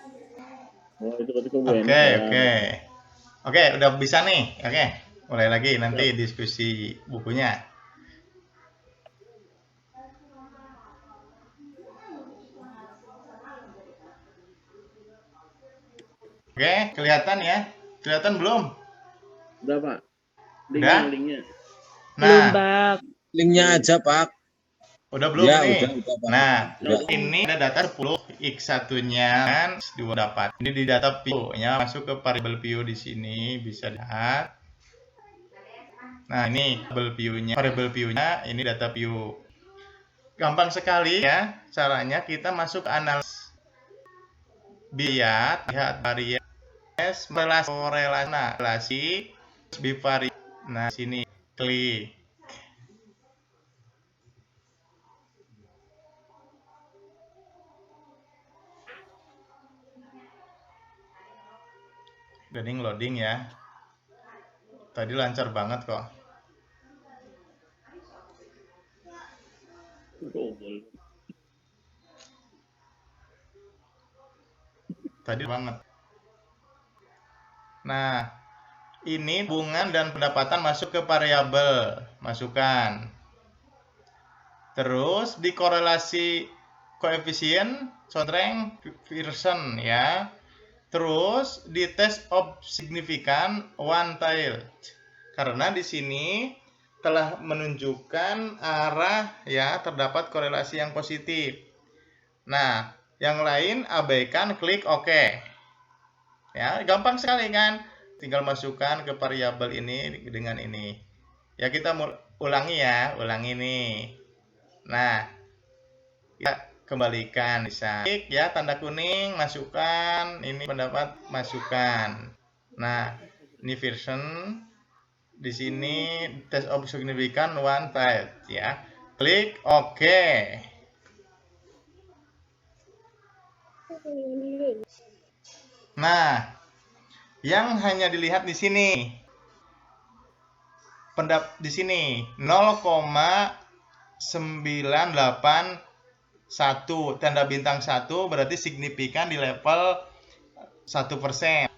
Oh, itu berarti ke Bu Eni. Oke, udah bisa nih. Oke, mulai lagi nanti diskusi bukunya. Oke, kelihatan ya? Kelihatan belum? Udah Pak. Udah? Linknya. Belum, Nah, Pak. Linknya aja Pak. udah belum Ya nih? udah Pak. Nah, Udah. ini ada data 10, X1-nya kan 2 dapat. Ini di data view-nya masuk ke variable view di sini bisa lihat. Nah, ini variable view-nya ini data view. Gampang sekali ya caranya, kita masuk ke analisis. Lihat varias korelasi bivariate. Nah, sini klik. Loading ya. Tadi lancar banget kok. Tadi banget. Nah, ini hubungan dan pendapatan masuk ke variabel, masukkan. Terus dikorelasi koefisien, strength, Pearson ya. Terus di test of significant one tailed. Karena di sini telah menunjukkan arah ya, terdapat korelasi yang positif. Nah, yang lain abaikan, klik OK. Ya, gampang sekali kan? Tinggal masukkan ke variabel ini dengan ini. Ya, kita ulangi ya, ulangi nih. Nah, kita kembalikan bisa klik ya, tanda kuning, masukkan, ini pendapat, masukkan. Nah, ini version di sini test of significant one tailed ya. Klik OK. Nah, yang hanya dilihat di sini. Di sini 0,981 tanda bintang 1 berarti signifikan di level 1%.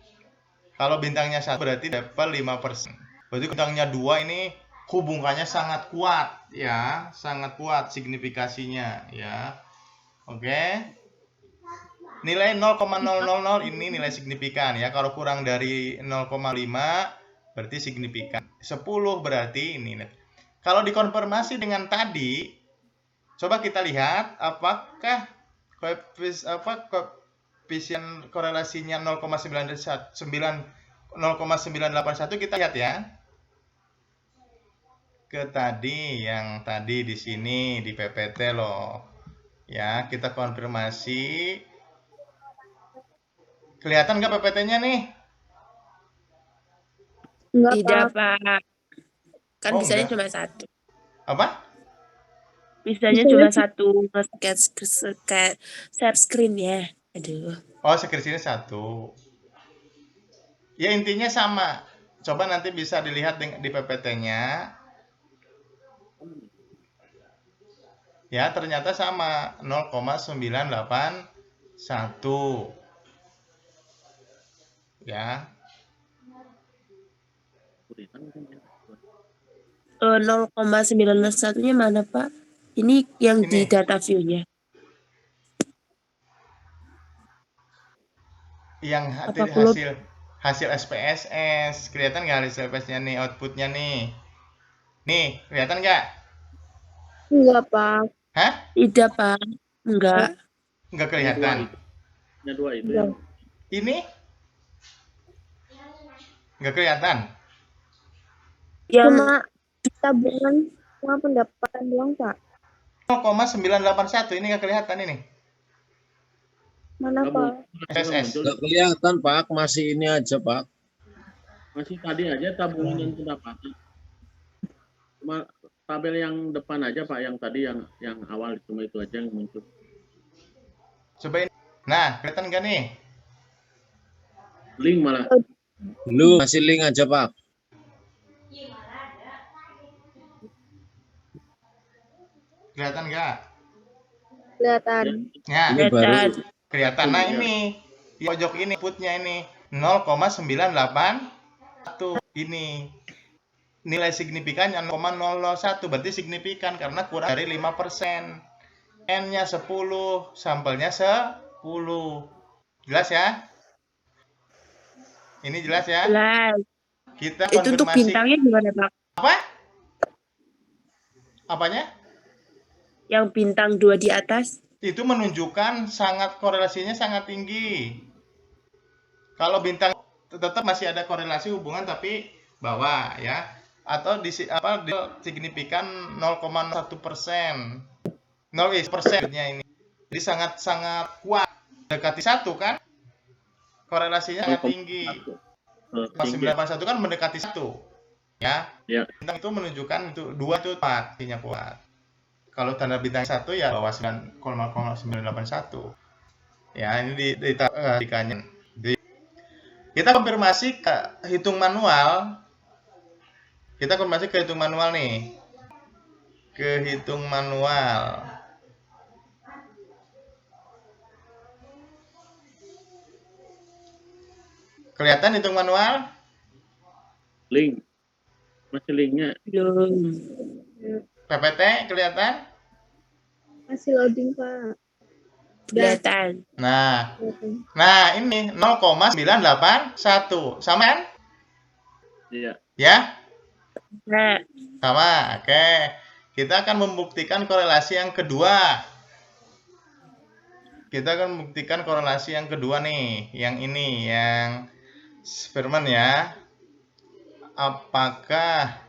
Kalau bintangnya 1 berarti level 5%. Berarti bintangnya 2 ini hubungannya sangat kuat ya, sangat kuat signifikasinya ya. Oke. Nilai 0,000 ini nilai signifikan ya. Kalau kurang dari 0,5 berarti signifikan. 10 berarti ini. Kalau dikonfirmasi dengan tadi, coba kita lihat apakah koefisien korelasinya 0,981, kita lihat ya. Ke tadi yang tadi di sini di PPT loh. Ya, kita konfirmasi. Kelihatan nggak PPT-nya nih? Tidak, Pak. Kan Oh, bisanya enggak. cuma satu. Apa? Bisanya cuma satu share screen ya. Aduh. Oh, screen satu. Ya, intinya sama. Coba nanti bisa dilihat di PPT-nya. Ya, ternyata sama 0,981. Ya. 0,91-nya mana, Pak? Ini yang di Ini. data view-nya. Yang hasil SPSS. Kelihatan nggak hasil SPSS-nya nih, output-nya nih? Nih, kelihatan nggak? Enggak, Pak. Hah? Tidak, Pak. Enggak. Nggak kelihatan. Yang dua itu. Ini? Nggak kelihatan. Yang tabungan cuma pendapatan doang, Pak. 0,981 ini nggak kelihatan ini. Mana, Pak? SSS. Nggak kelihatan Pak, masih ini aja Pak. Masih tadi aja tabungan dan pendapatan. Cuma tabel yang depan aja Pak, yang tadi yang awal cuma itu aja yang muncul. Coba ini. Nah, kelihatan nggak nih? Link malah. Belum, masih link aja Pak. Kelihatan nggak? Kelihatan. Nah, Ini baru. kelihatan. Nah, ini di pojok ini putnya ini 0,981 ini. Nilai signifikannya 0,001 berarti signifikan karena kurang dari 5%. N-nya 10, sampelnya 10. Jelas ya? Ini jelas ya? Jelas. Kita Itu untuk konfirmasi. bintangnya gimana, Pak? Apa? Apanya? Yang bintang 2 di atas? Itu menunjukkan korelasinya sangat tinggi. Kalau bintang tetap masih ada korelasi hubungan tapi bawah ya, atau di signifikan 0,1%, 0% ini. Jadi sangat kuat, mendekati 1 kan? Korelasinya sangat tinggi. 981 kan mendekati 1 ya. Ya. Bintang itu menunjukkan itu 2 itu artinya kuat. Kalau tanda bintang 1 ya bawah 9,981. Ya, ini ditarik. Kita konfirmasi ke hitung manual. Kita konfirmasi ke hitung manual nih. Ke hitung manual. Kelihatan hitung manual? Link. Masih linknya. Belum. PPT kelihatan? Masih loading, Pak. Kelihatan. Nah, ini 0,981. Sama kan? Iya. Ya? Nah, Sama. Oke. Kita akan membuktikan korelasi yang kedua. Kita akan membuktikan korelasi yang kedua nih. Yang ini, yang Spearman ya. Apakah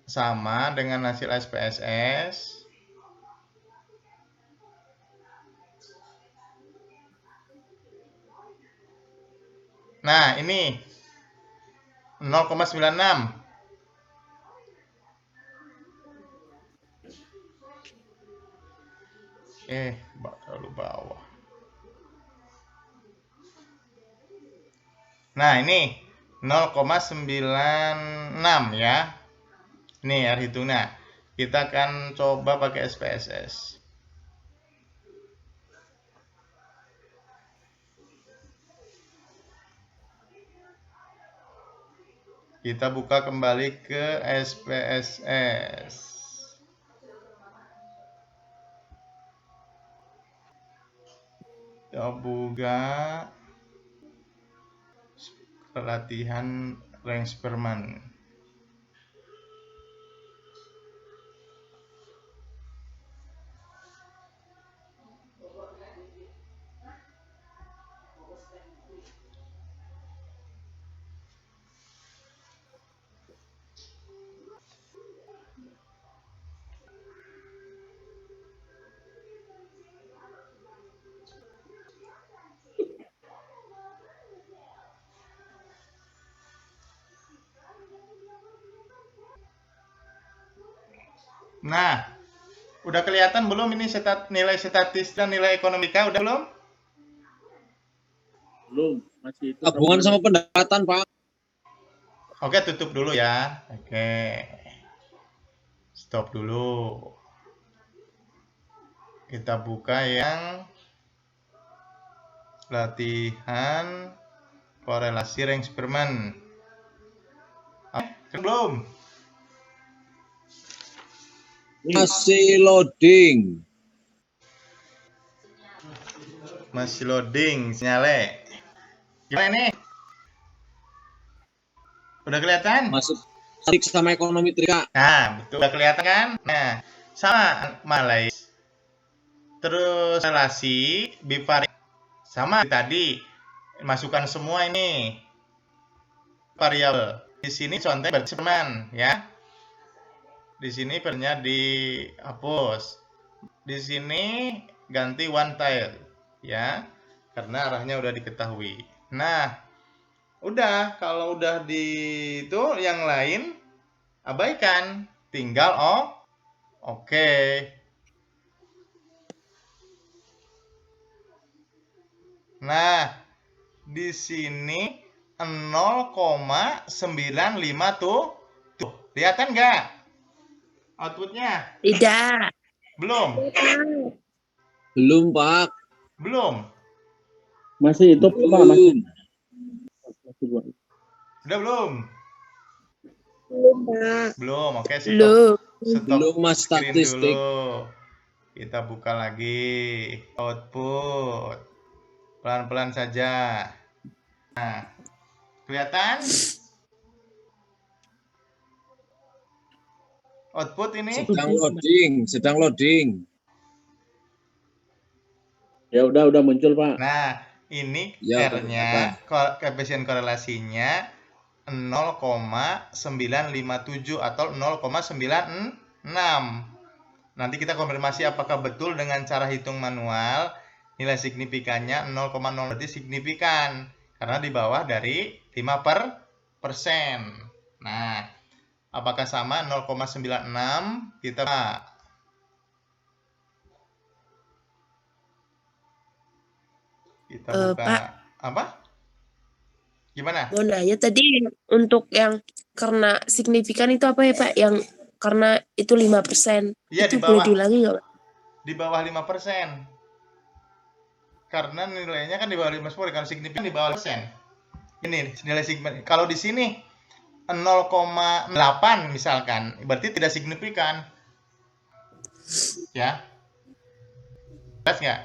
sama dengan hasil SPSS? Nah, ini 0,96. Terlalu bawah. Nah, ini 0,96 ya. Ini R hitungnya. Kita akan coba pakai SPSS. Kita buka kembali ke SPSS. Kita buka latihan range Spearman. Nah, udah kelihatan belum ini nilai statis dan nilai ekonomika udah belum? Belum. Masih itu. Tabungan sama pendapatan, Pak. Oke, tutup dulu ya. Oke. Stop dulu. Kita buka yang latihan korelasi range Spearman. Belum? Masih loading. Masih loading sinyalnya. Gimana ini? Udah kelihatan? Masuk tarik sama ekonomi trika. Nah, betul. Udah kelihatan kan? Nah, sama Malaysia. Terus relasi bivariat sama tadi. Masukkan semua ini variabel. Di sini contohnya berarti Spearman ya. Di sini pernya dihapus. Di sini ganti one tail ya. Karena arahnya udah diketahui. Nah, udah kalau udah di itu yang lain abaikan. Tinggal oke. Nah, di sini 0,95 tuh. Tuh, kelihatan nggak? Outputnya? tidak. Belum? Belum, Pak. Belum? Masih itu, Pak. Masih. Udah belum? Belum, Pak. Belum, oke. Belum. Stop Belum, Mas, screen statistik. dulu. Kita buka lagi output. Pelan-pelan saja. Nah, kelihatan? Output ini? Sedang loading. Ya udah muncul Pak. Nah, ini Ya, R-nya, koefisien korelasinya 0,957 atau 0,96. Nanti kita konfirmasi apakah betul dengan cara hitung manual. Nilai signifikannya 0,0 berarti signifikan karena di bawah dari 5%. Nah, apakah sama 0,96? Kita buka Pak, apa? Gimana? mau nanya tadi untuk yang karena signifikan itu apa ya Pak? Yang karena itu 5%. Iya, Itu di boleh bawah. diulangi nggak Pak? Di bawah 5%. Karena nilainya kan di bawah 5%, kalau signifikan di bawah persen. Ini nilai signifikan. Kalau di sini 0,8 misalkan, berarti tidak signifikan. Ya. Jelas nggak?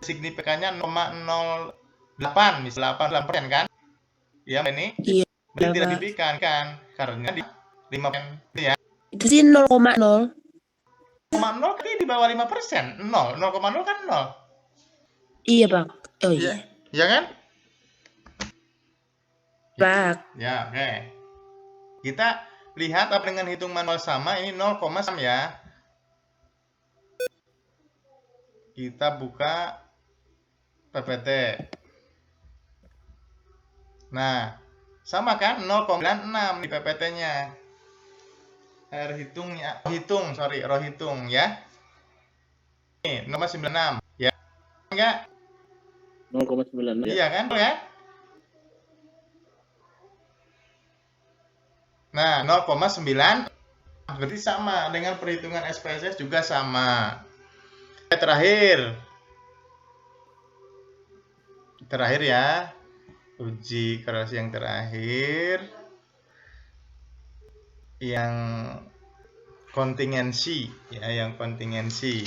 Signifikannya 0,08, misal 8% kan? Ya, ini Iya, berarti tidak Pak. signifikan kan? Karena di 5% ya. Itu sih 0,0. 0,0 tapi di bawah 5%. 0,0 kan 0. Iya Pak. Oh Iya. iya. Iya kan? Pak. Ya, oke. Kita lihat apa dengan hitung manual sama, ini 0,1 ya. Kita buka PPT. Nah, sama kan 0,96 di PPT-nya. Row hitung ya. Ini 0,96 ya. Enggak? 0,9 ya. Iya kan? Ya? Nah, 0,9 berarti sama dengan perhitungan SPSS juga sama. Terakhir ya. Uji korelasi yang terakhir. Yang kontingensi ya, yang kontingensi.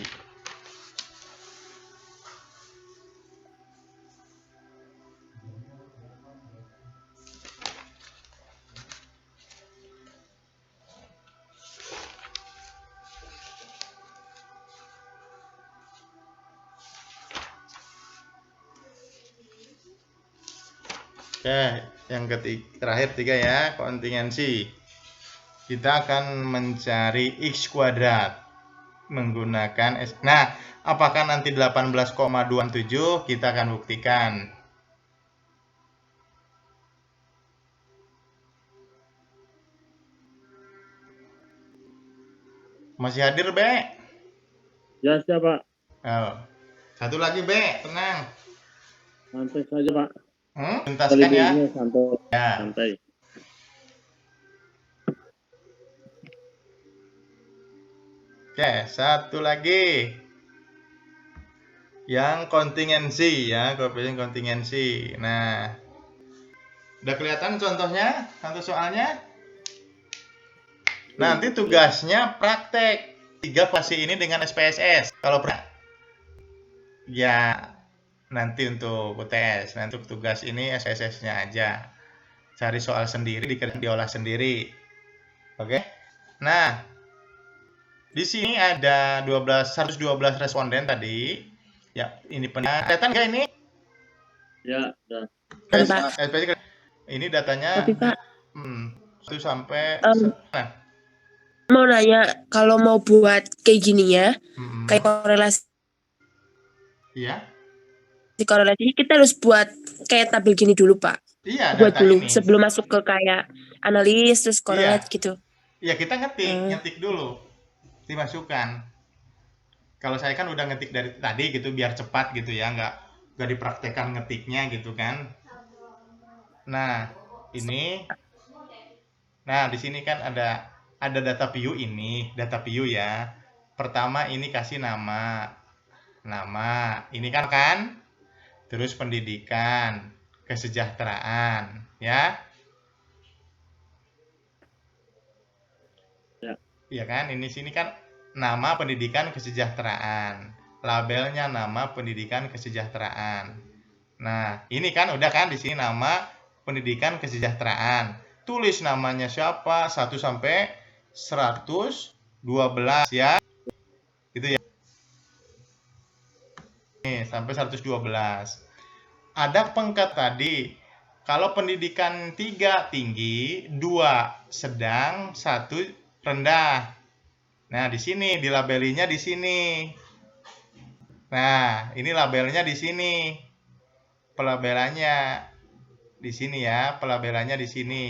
Oke, yang terakhir 3 ya, kontingensi. Kita akan mencari X kuadrat menggunakan S. Nah, apakah nanti 18,27? Kita akan buktikan. Masih hadir, B? Ya siapa? Oh. Satu lagi, B, tenang. Santai saja Pak. Tuntaskan ya. Santai. Ya. Santai. Oke, satu lagi. Yang kontingensi ya, koefisien kontingensi. Nah, udah kelihatan contohnya, contoh soalnya? Nanti tugasnya praktek 3 fase ini dengan SPSS. Kalau ya nanti untuk UTS, nanti untuk tugas ini SPSS-nya aja. Cari soal sendiri, diolah sendiri. Oke. Nah, di sini ada 112 responden tadi. Ya, ini kelihatan nggak ini? Ya, udah. Pak. Ini datanya Tapi Pak, 1 sampai mau nanya, kalau mau buat kayak gini ya, kayak korelasi. Iya. Di korelasi kita harus buat kayak tabel gini dulu Pak. Iya, buat data dulu ini. sebelum masuk ke kayak analis terus korelat gitu. Iya, kita ngetik dulu, dimasukkan. Kalau saya kan udah ngetik dari tadi gitu biar cepat gitu ya, nggak dipraktekkan ngetiknya gitu kan. Nah, ini, nah di sini kan ada data view ini, data view ya. Pertama ini kasih nama, ini kan, terus pendidikan, kesejahteraan, ya. Iya kan, ini sini kan nama pendidikan kesejahteraan, labelnya nama pendidikan kesejahteraan. Nah, ini kan udah kan di sini nama pendidikan kesejahteraan. Tulis namanya siapa 1 sampai 112 ya. Gitu ya. Nih, sampai 112. Ada pangkat tadi. Kalau pendidikan 3 tinggi, 2 sedang, 1 rendah. Nah, di sini dilabelinya di sini. Nah, ini labelnya di sini. Pelabelannya di sini ya, pelabelannya di sini.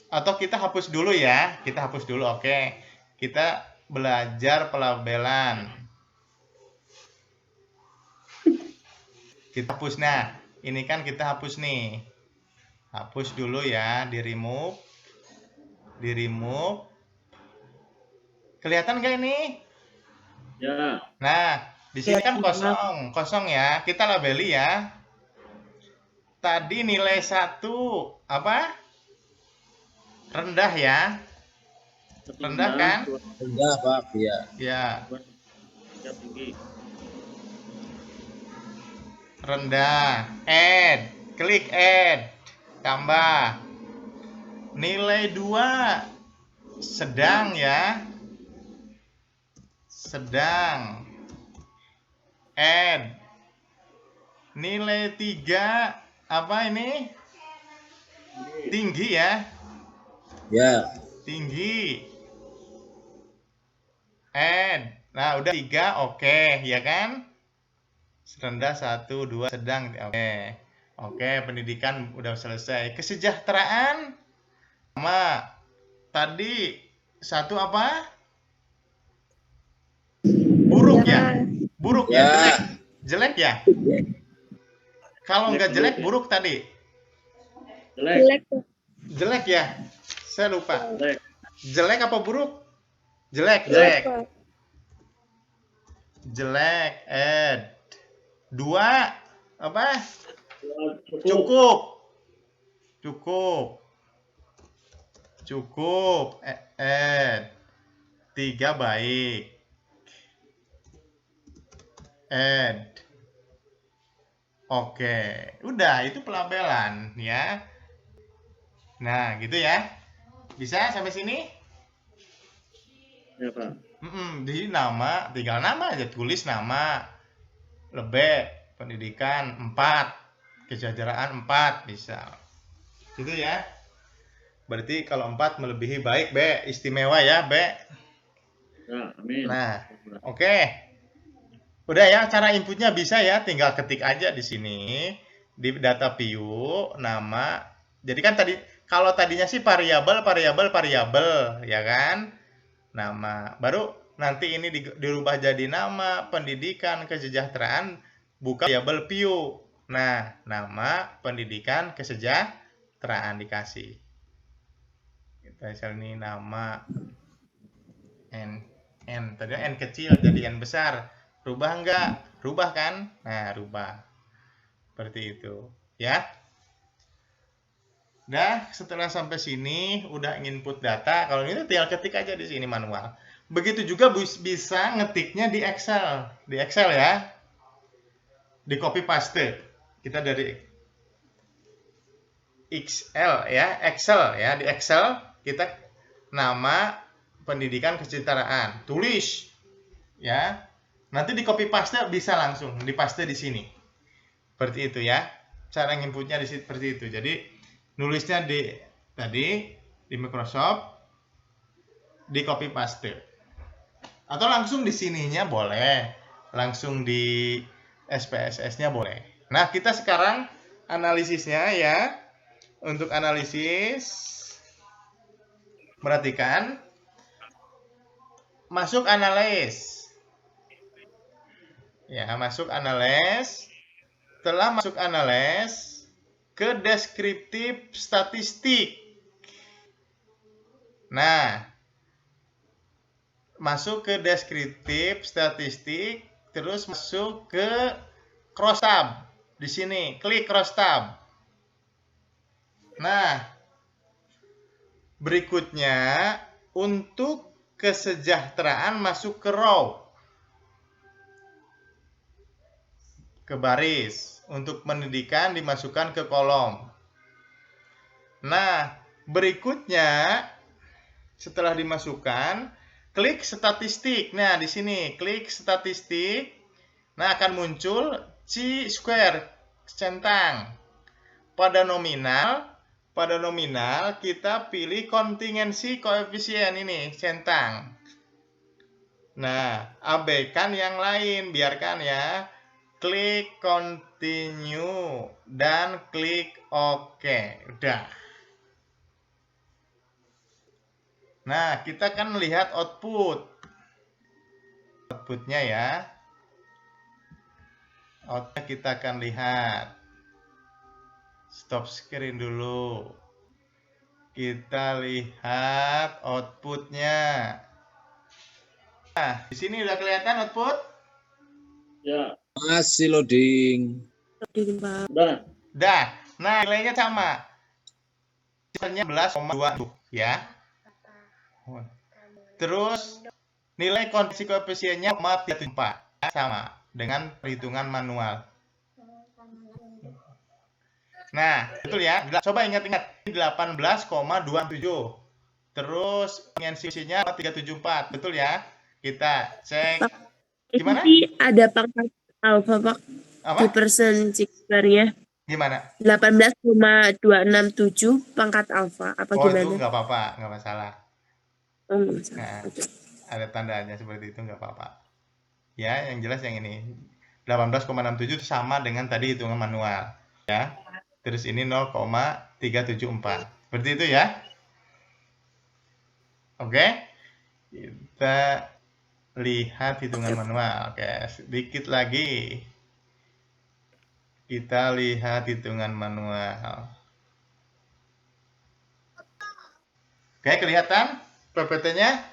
Atau kita hapus dulu ya, kita hapus dulu. Oke. Kita belajar pelabelan. Kita hapus. Nah, ini kan kita hapus nih. Hapus dulu ya, di remove. Di remove. Kelihatan nggak ini? Ya. Nah, di sini kan Kelihatan. kosong ya. Kita labeli ya. Tadi nilai 1 apa? Rendah ya. Rendah kan? Rendah, Pak. Ya. Ya, Ya, tinggi. rendah. Add, klik add. Tambah. Nilai 2 sedang ya. Sedang. Add. Nilai 3 apa ini? Tinggi ya. Ya. Tinggi. Add. Nah, udah 3 oke, ya kan? Rendah 1, 2 sedang. Oke. Oke, pendidikan udah selesai. Kesejahteraan sama tadi 1 apa? Buruk ya? Buruk ya? Ya. Jelek. Jelek ya? Kalau nggak jelek, buruk tadi. Jelek. Jelek, Pak. Jelek ya? Saya lupa. Jelek. Jelek apa buruk? Jelek, Jelek, jelek. Pak. Jelek. Add. 2 apa? Cukup. Cukup. Cukup. Cukup. Add. 3 baik. Add. Oke. Udah, itu pelabelan ya. Nah, gitu ya. Bisa sampai sini? Ya, Pak. Di nama, tinggal nama aja, tulis nama. Lebih pendidikan 4, kesejahteraan 4 bisa. Gitu ya. Berarti kalau 4 melebihi baik, B, istimewa ya, B. Ya, amin. Nah, oke. Udah ya, cara inputnya bisa ya, tinggal ketik aja di sini di data view nama. Jadi kan tadi kalau tadinya sih variabel ya kan? Nama. Baru nanti ini dirubah jadi nama pendidikan kesejahteraan bukan variabel view. Nah, nama pendidikan kesejahteraan dikasih. Kita ini nama N tadinya N kecil jadi N besar. Rubah enggak? Rubah kan? Nah, rubah. Seperti itu. Ya. Nah, setelah sampai sini udah input data. Kalau ini tinggal ketik aja di sini manual. Begitu juga bisa ngetiknya di Excel. Di Excel ya. Di copy paste. Kita dari Excel ya. Excel ya. Di Excel kita nama pendidikan kesejahteraan. Tulis. Ya. Nanti di copy paste bisa langsung di paste di sini. Seperti itu ya. Cara inputnya di sini seperti itu. Jadi nulisnya di Microsoft di copy paste. Atau langsung di sininya boleh. Langsung di SPSS-nya boleh. Nah, kita sekarang analisisnya ya. Untuk analisis perhatikan masuk analis. Ya, masuk analis. Setelah masuk analis ke deskriptif statistik. Nah, masuk ke deskriptif statistik, terus masuk ke cross tab. Di sini, klik cross tab. Nah, berikutnya untuk kesejahteraan masuk ke row, ke baris. Untuk pendidikan dimasukkan ke kolom. Nah, berikutnya setelah dimasukkan, klik statistik. Nah, di sini klik statistik. Nah, akan muncul chi-square, centang. Pada nominal kita pilih kontingensi koefisien ini, centang. Nah, abaikan yang lain, biarkan ya. Klik continue dan klik OK. Udah. Nah, kita akan melihat outputnya ya. Outputnya kita akan lihat. Stop screen dulu. Kita lihat outputnya. Nah, di sini udah kelihatan output? Ya, Masih loading. Loading, Pak. udah. Dah. Nah, nilainya sama. Nilainya 11,2 ya. Terus nilai kondisi koefisiennya 0,34 sama dengan perhitungan manual. Nah, betul ya. Coba ingat-ingat 18,27. Terus kontingensinya 374, betul ya? Kita cek. Gimana? Ini ada pangkat alfa, Pak. Apa? Di persen square-nya. Gimana? 18,267 pangkat alfa. Apa Oh, itu gimana? nggak apa-apa, nggak masalah. Oh, nggak masalah. Nah, Oke. ada tandanya seperti itu, nggak apa-apa. Ya, yang jelas yang ini. 18,67 itu sama dengan tadi hitungan manual. Ya. Terus ini 0,374. Seperti itu ya. Oke. Kita lihat hitungan manual. Oke, sedikit lagi. Kita lihat hitungan manual. Oke, kelihatan PPT-nya?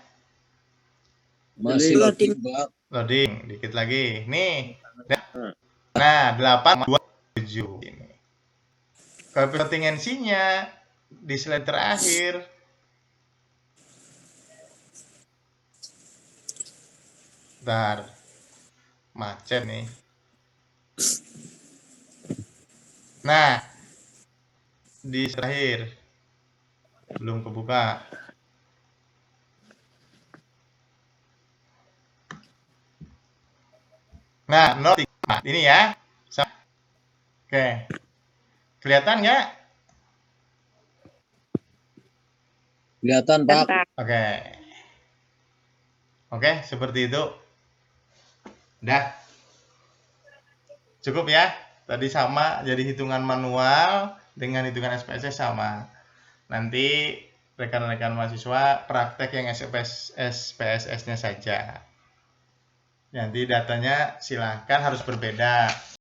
Masih loading, Pak. Loading, dikit lagi. Nih. Nah, 8,27 ini. Kontingensinya di slide terakhir. Bentar. Macet nih. Nah, di terakhir belum kebuka. Nah, 0,3 ini ya. Oke. Kelihatan nggak? Kelihatan, Pak. Oke. Oke, seperti itu. Udah. Cukup ya. Tadi sama, jadi hitungan manual dengan hitungan SPSS sama. Nanti rekan-rekan mahasiswa praktek yang SPSS-nya saja. Nanti datanya silahkan harus berbeda.